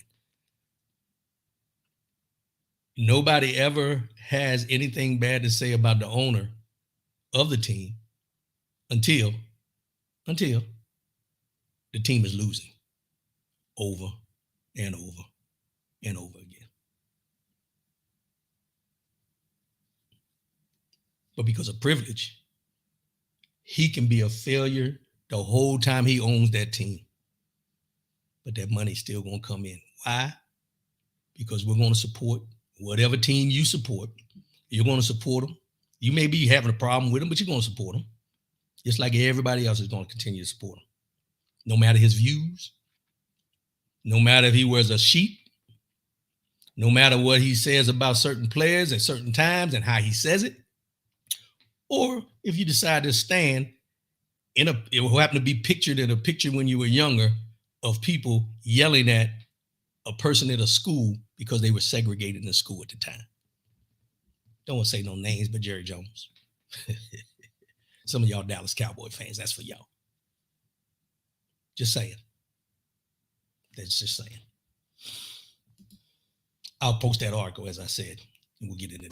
Nobody ever has anything bad to say about the owner of the team until the team is losing over and over and over again. But because of privilege, he can be a failure the whole time he owns that team. But that money's still going to come in. Why? Because we're going to support whatever team you support. You're going to support them. You may be having a problem with them, but you're going to support them. Just like everybody else is going to continue to support him. No matter his views, no matter if he wears a sheet, no matter what he says about certain players at certain times and how he says it, or if you decide to stand it will happen to be pictured in a picture when you were younger of people yelling at a person at a school because they were segregated in the school at the time. Don't want to say no names, but Jerry Jones. Some of y'all Dallas Cowboy fans, that's for y'all. Just saying. That's just saying. I'll post that article, as I said, and we'll get into it.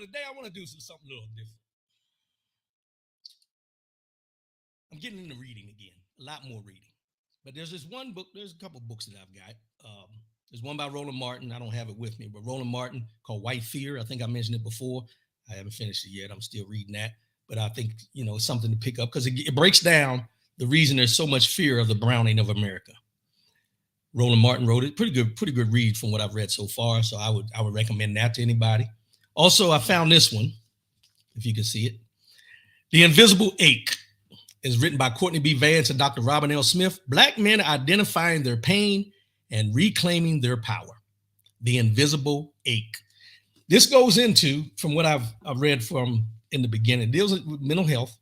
Today I want to do something a little different. I'm getting into reading again, a lot more reading. But there's this one book, there's a couple books that I've got. There's one by Roland Martin. I don't have it with me, but Roland Martin called White Fear. I think I mentioned it before. I haven't finished it yet. I'm still reading that. But I think, it's something to pick up because it breaks down the reason there's so much fear of the browning of America. Roland Martin wrote it. Pretty good read from what I've read so far. So I would recommend that to anybody. Also, I found this one, if you can see it. The Invisible Ache is written by Courtney B. Vance and Dr. Robin L. Smith. Black men identifying their pain and reclaiming their power. The Invisible Ache. This goes into, from what I've read from in the beginning, deals with mental health,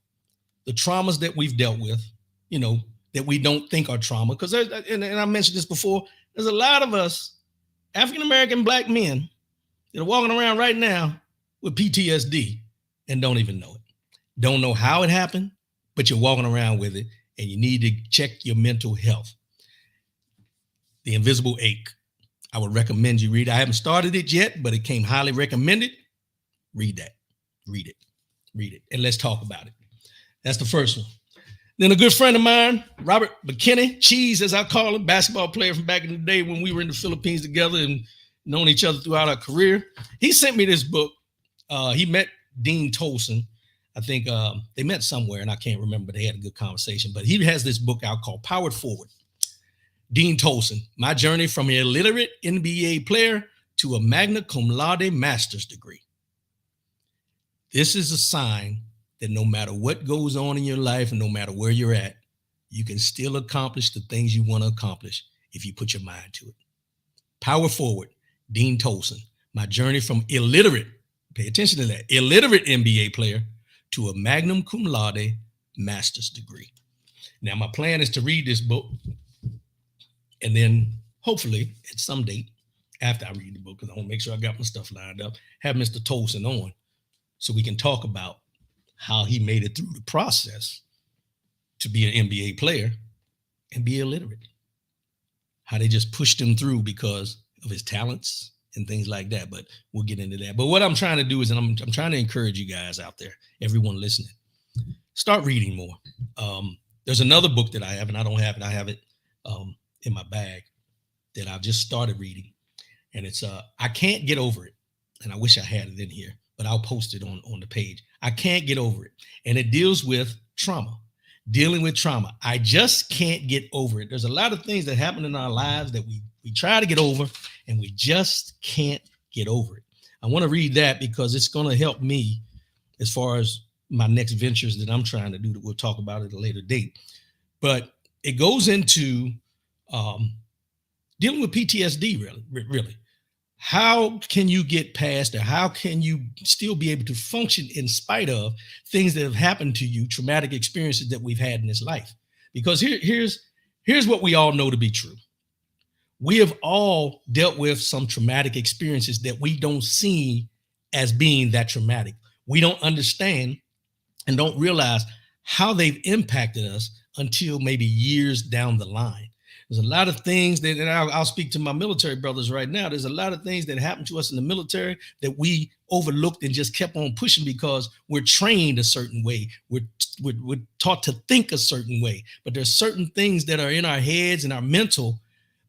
the traumas that we've dealt with, that we don't think are trauma. Because, and I mentioned this before, there's a lot of us, African-American black men, that are walking around right now with PTSD and don't even know it. Don't know how it happened, but you're walking around with it, and you need to check your mental health. The Invisible Ache. I would recommend you read it. I haven't started it yet, but it came highly recommended. Read that. Read it. And let's talk about it. That's the first one. Then a good friend of mine, Robert McKinney, Cheese, as I call him, basketball player from back in the day when we were in the Philippines together and known each other throughout our career. He sent me this book. He met Dean Tolson. I think they met somewhere, and I can't remember. They had a good conversation. But he has this book out called Powered Forward. Dean Tolson, My Journey from an Illiterate NBA Player to a Magna Cum Laude Master's Degree. This is a sign that no matter what goes on in your life and no matter where you're at, you can still accomplish the things you want to accomplish if you put your mind to it. Power Forward, Dean Tolson, My Journey from Illiterate, pay attention to that, illiterate NBA player to a Magna Cum Laude Master's Degree. Now, my plan is to read this book, and then hopefully at some date after I read the book, because I want to make sure I got my stuff lined up, have Mr. Tolson on so we can talk about how he made it through the process to be an NBA player and be illiterate. How they just pushed him through because of his talents and things like that. But we'll get into that. But what I'm trying to do is, and I'm trying to encourage you guys out there, everyone listening, start reading more. There's another book that I have, and I don't have it. I have it in my bag that I've just started reading, and it's I Can't Get Over It, and I wish I had it in here, but I'll post it on the page. I Can't Get Over It, and it deals with trauma, dealing with trauma. I just can't get over it. There's a lot of things that happen in our lives that we try to get over, and we just can't get over it. I want to read that because it's going to help me as far as my next ventures that I'm trying to do that we'll talk about at a later date. But it goes into dealing with PTSD, really. How can you get past it? How can you still be able to function in spite of things that have happened to you, traumatic experiences that we've had in this life? Because here's what we all know to be true. We have all dealt with some traumatic experiences that we don't see as being that traumatic. We don't understand and don't realize how they've impacted us until maybe years down the line. There's a lot of things that, and I'll speak to my military brothers right now. There's a lot of things that happened to us in the military that we overlooked and just kept on pushing because we're trained a certain way. We're taught to think a certain way, but there's certain things that are in our heads and our mental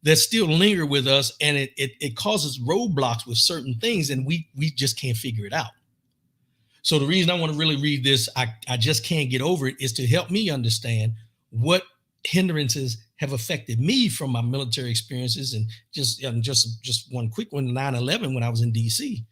that still linger with us, and it causes roadblocks with certain things, and we just can't figure it out. So the reason I want to really read this, I just can't get over it, is to help me understand what hindrances have affected me from my military experiences, and just one quick one, 9/11 when I was in DC,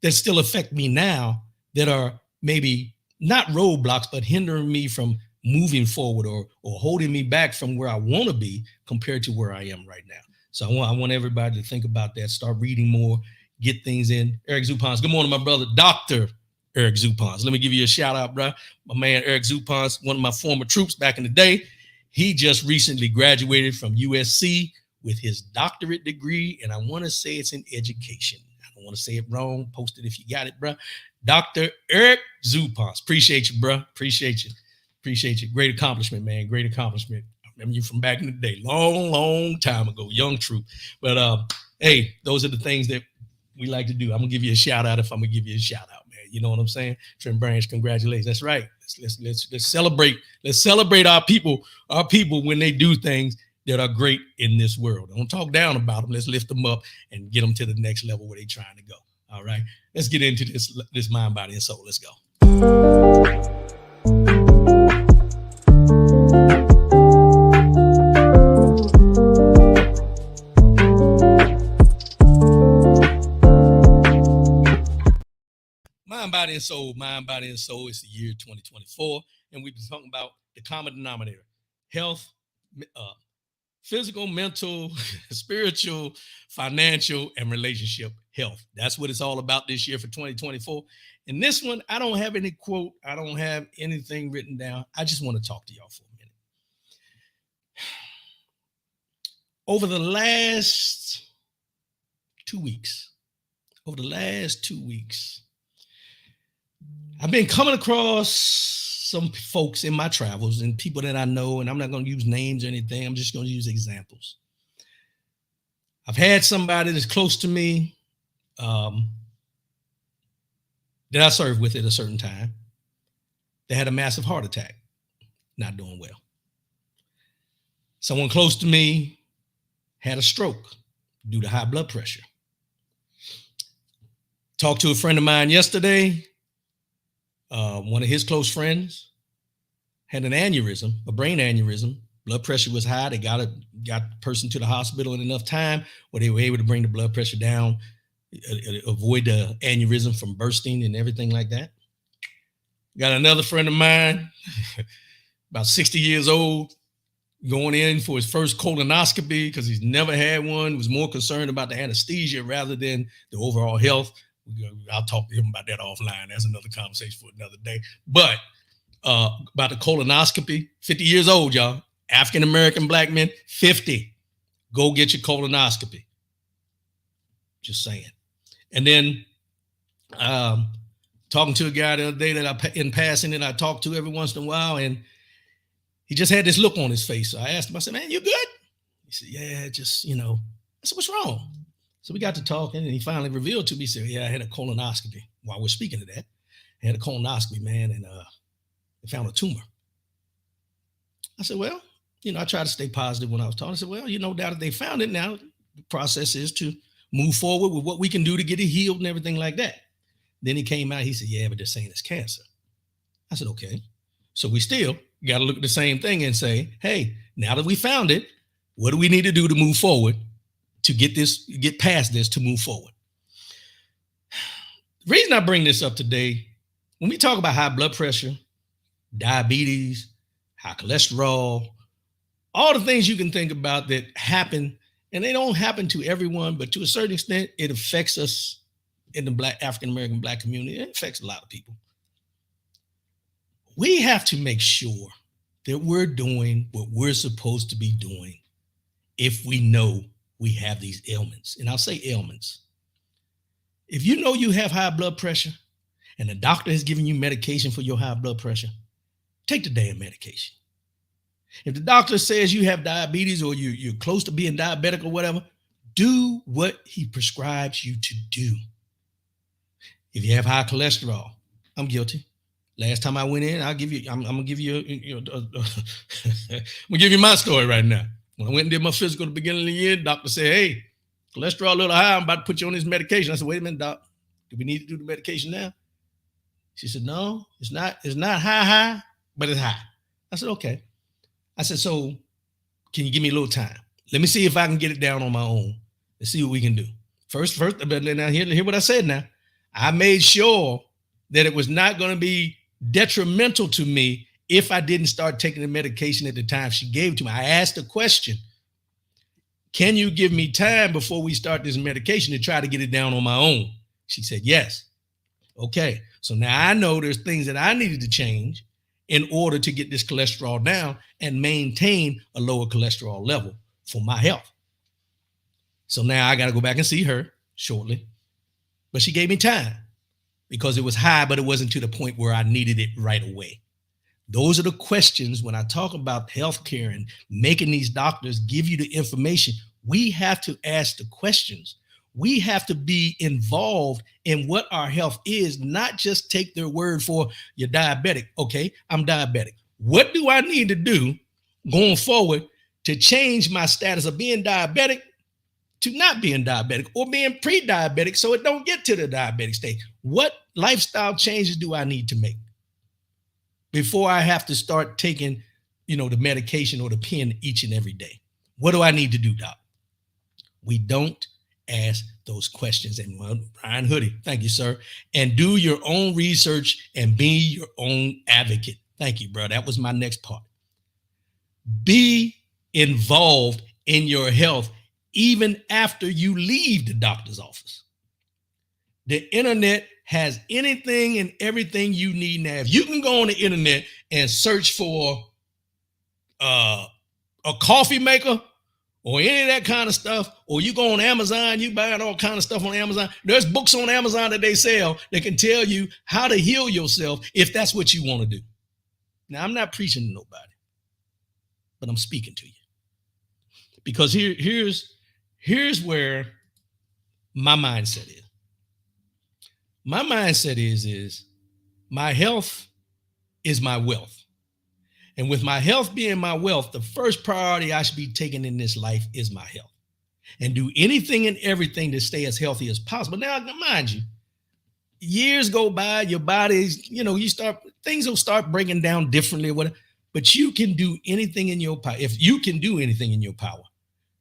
that still affect me now, that are maybe not roadblocks, but hindering me from moving forward or holding me back from where I want to be compared to where I am right now. So I want everybody to think about that, start reading more, get things in. Eric Zupons, good morning, my brother, Dr. Eric Zupons. Let me give you a shout out, bro. My man, Eric Zupons, one of my former troops back in the day. He just recently graduated from USC with his doctorate degree, and I want to say it's in education. I don't want to say it wrong. Post it if you got it, bro. Dr. Eric Zupons. Appreciate you, bro. Appreciate you. Great accomplishment, man. Great accomplishment. I remember you from back in the day, long time ago, young troop. But hey, those are the things that we like to do. I'm gonna give you a shout out if I'm gonna give you a shout out, man. You know what I'm saying? Trim Branch, congratulations. That's right. Let's celebrate. Let's celebrate our people when they do things that are great in this world. Don't talk down about them. Let's lift them up and get them to the next level where they're trying to go. All right. Let's get into this mind, body, and soul. Let's go. body, and soul. Mind, body, and soul. It's the year 2024. And we've been talking about the common denominator: health, physical, mental, spiritual, financial, and relationship health. That's what it's all about this year for 2024. And this one, I don't have any quote. I don't have anything written down. I just want to talk to y'all for a minute. Over the last 2 weeks, I've been coming across some folks in my travels and people that I know, and I'm not going to use names or anything. I'm just going to use examples. I've had somebody that's close to me that I served with at a certain time. They had a massive heart attack, not doing well. Someone close to me had a stroke due to high blood pressure. Talked to a friend of mine yesterday. One of his close friends had an aneurysm, a brain aneurysm. Blood pressure was high. They got the person to the hospital in enough time where they were able to bring the blood pressure down, avoid the aneurysm from bursting and everything like that. Got another friend of mine, about 60 years old, going in for his first colonoscopy because he's never had one, was more concerned about the anesthesia rather than the overall health. I'll talk to him about that offline. That's another conversation for another day. But about the colonoscopy, 50 years old, y'all. African-American black men, 50. Go get your colonoscopy. Just saying. And then talking to a guy the other day that in passing that I talk to every once in a while, and he just had this look on his face. So I asked him, I said, man, you good? He said, yeah, just, I said, what's wrong? So we got to talking, and he finally revealed to me, he said, yeah, I had a colonoscopy. While we're speaking of that, I had a colonoscopy, man, and they found a tumor. I said, well, I tried to stay positive when I was talking. I said, well, no doubt that they found it. Now the process is to move forward with what we can do to get it healed and everything like that. Then he came out, he said, yeah, but they're saying it's cancer. I said, okay. So we still got to look at the same thing and say, hey, now that we found it, what do we need to do to move forward to get past this, to move forward? The reason I bring this up today, when we talk about high blood pressure, diabetes, high cholesterol, all the things you can think about that happen, and they don't happen to everyone, but to a certain extent, it affects us in the African-American black community. It affects a lot of people. We have to make sure that we're doing what we're supposed to be doing if we know we have these ailments. And I'll say ailments. If you know you have high blood pressure and the doctor has given you medication for your high blood pressure, take the damn medication. If the doctor says you have diabetes or you're close to being diabetic or whatever, do what he prescribes you to do. If you have high cholesterol, I'm guilty. Last time I went in, I'm gonna give you my story right now. When I went and did my physical at the beginning of the year, the doctor said, hey, cholesterol a little high. I'm about to put you on this medication. I said, wait a minute, doc. Do we need to do the medication now? She said, no, it's not high, but it's high. I said, okay. I said, so can you give me a little time? Let me see if I can get it down on my own. Let's see what we can do. First, but now hear what I said now. I made sure that it was not going to be detrimental to me if I didn't start taking the medication at the time she gave it to me. I asked the question, can you give me time before we start this medication to try to get it down on my own? She said, yes. Okay. So now I know there's things that I needed to change in order to get this cholesterol down and maintain a lower cholesterol level for my health. So now I got to go back and see her shortly. But she gave me time because it was high, but it wasn't to the point where I needed it right away. Those are the questions when I talk about healthcare and making these doctors give you the information. We have to ask the questions. We have to be involved in what our health is, not just take their word for you're diabetic. Okay, I'm diabetic. What do I need to do going forward to change my status of being diabetic to not being diabetic or being pre-diabetic so it don't get to the diabetic state? What lifestyle changes do I need to make before I have to start taking, the medication or the pen each and every day? What do I need to do, doc? We don't ask those questions. And well, Ryan Hoodie, thank you, sir. And do your own research and be your own advocate. Thank you, bro. That was my next part. Be involved in your health even after you leave the doctor's office. The internet has anything and everything you need now. If you can go on the internet and search for a coffee maker or any of that kind of stuff, or you go on Amazon, you buy all kind of stuff on Amazon. There's books on Amazon that they sell that can tell you how to heal yourself if that's what you want to do. Now, I'm not preaching to nobody, but I'm speaking to you. Because here's where my mindset is. My mindset is my health is my wealth. And with my health being my wealth, the first priority I should be taking in this life is my health. And do anything and everything to stay as healthy as possible. Now, mind you, years go by, your body's, things will start breaking down differently or whatever. But you can do anything in your power. If you can do anything in your power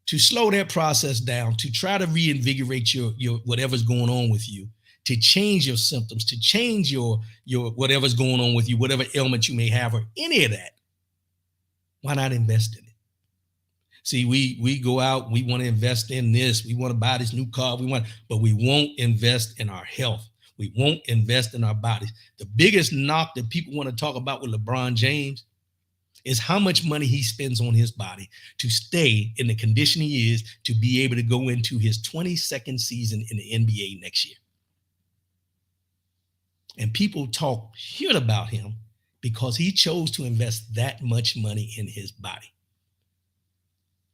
to slow that process down, to try to reinvigorate your whatever's going on with you, to change your symptoms, to change your whatever's going on with you, whatever ailment you may have, or any of that, why not invest in it? See, we go out, we want to invest in this, we want to buy this new car, but we won't invest in our health. We won't invest in our bodies. The biggest knock that people want to talk about with LeBron James is how much money he spends on his body to stay in the condition he is to be able to go into his 22nd season in the NBA next year. And people talk shit about him because he chose to invest that much money in his body.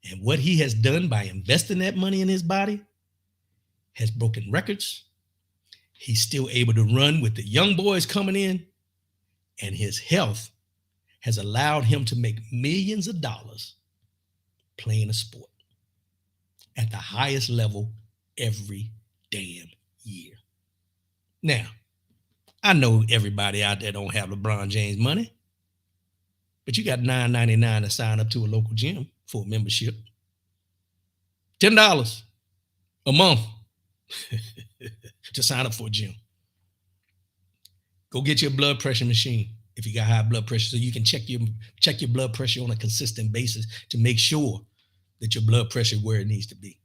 And what he has done by investing that money in his body has broken records. He's still able to run with the young boys coming in, and his health has allowed him to make millions of dollars playing a sport at the highest level every damn year. Now, I know everybody out there don't have LeBron James money, but you got $9.99 to sign up to a local gym for a membership. $10 a month to sign up for a gym. Go get your blood pressure machine if you got high blood pressure, so you can check your blood pressure on a consistent basis to make sure that your blood pressure is where it needs to be.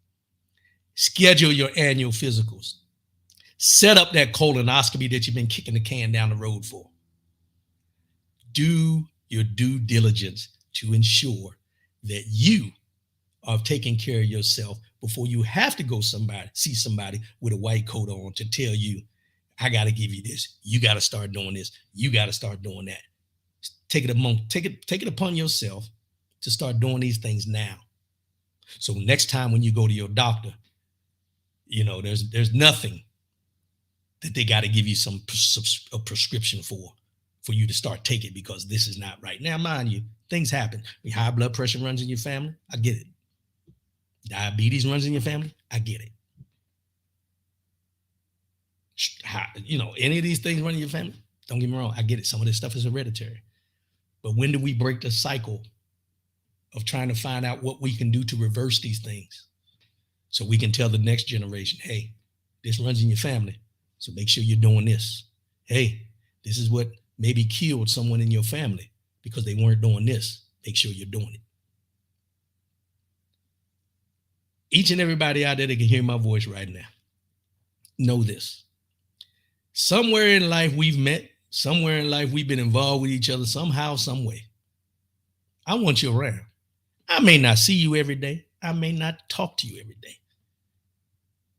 Schedule your annual physicals. Set up that colonoscopy that you've been kicking the can down the road for. Do your due diligence to ensure that you are taking care of yourself before you have to go see somebody with a white coat on to tell you, I got to give you this. You got to start doing this. You got to start doing that. Take it upon yourself to start doing these things now. So next time when you go to your doctor, there's nothing that they got to give you a prescription for you to start taking because this is not right. Now, mind you, things happen. High blood pressure runs in your family. I get it. Diabetes runs in your family. I get it. Any of these things run in your family. Don't get me wrong. I get it. Some of this stuff is hereditary. But when do we break the cycle of trying to find out what we can do to reverse these things so we can tell the next generation, hey, this runs in your family. So make sure you're doing this. Hey, this is what maybe killed someone in your family because they weren't doing this. Make sure you're doing it. Each and everybody out there that can hear my voice right now, know this. Somewhere in life we've met, somewhere in life we've been involved with each other somehow, some way. I want you around. I may not see you every day. I may not talk to you every day.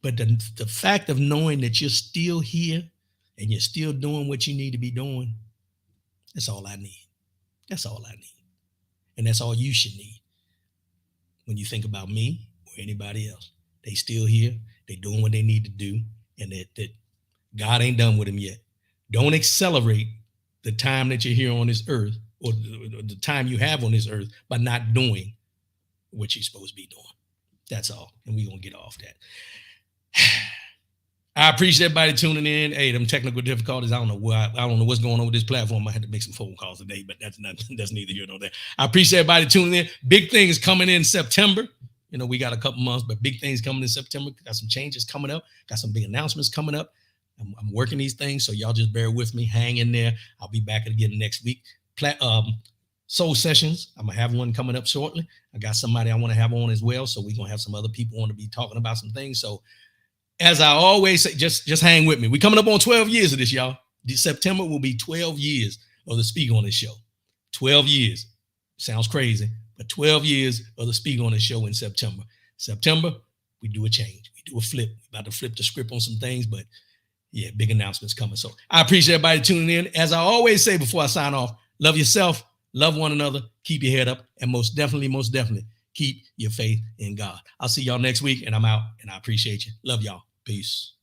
But the fact of knowing that you're still here and you're still doing what you need to be doing, that's all I need. That's all I need. And that's all you should need when you think about me or anybody else. They still here. They doing what they need to do. And that God ain't done with them yet. Don't accelerate the time that you're here on this earth or the time you have on this earth by not doing what you're supposed to be doing. That's all. And we're going to get off that. I appreciate everybody tuning in. Hey, them technical difficulties. I don't know what's going on with this platform. I had to make some phone calls today, but that's neither here nor there. I appreciate everybody tuning in. Big things coming in September. You know, we got a couple months, but big things coming in September. Got some changes coming up. Got some big announcements coming up. I'm working these things, so y'all just bear with me. Hang in there. I'll be back again next week. Soul sessions. I'm gonna have one coming up shortly. I got somebody I want to have on as well, so we're gonna have some other people on to be talking about some things. So, as I always say, just hang with me. We're coming up on 12 years of this, y'all. September will be 12 years of the Speak on this show. 12 years. Sounds crazy, but 12 years of the Speak on this show in September. September, we do a change. We do a flip. We're about to flip the script on some things, but yeah, big announcements coming. So I appreciate everybody tuning in. As I always say before I sign off, love yourself, love one another, keep your head up, and most definitely, keep your faith in God. I'll see y'all next week, and I'm out, and I appreciate you. Love y'all. Peace.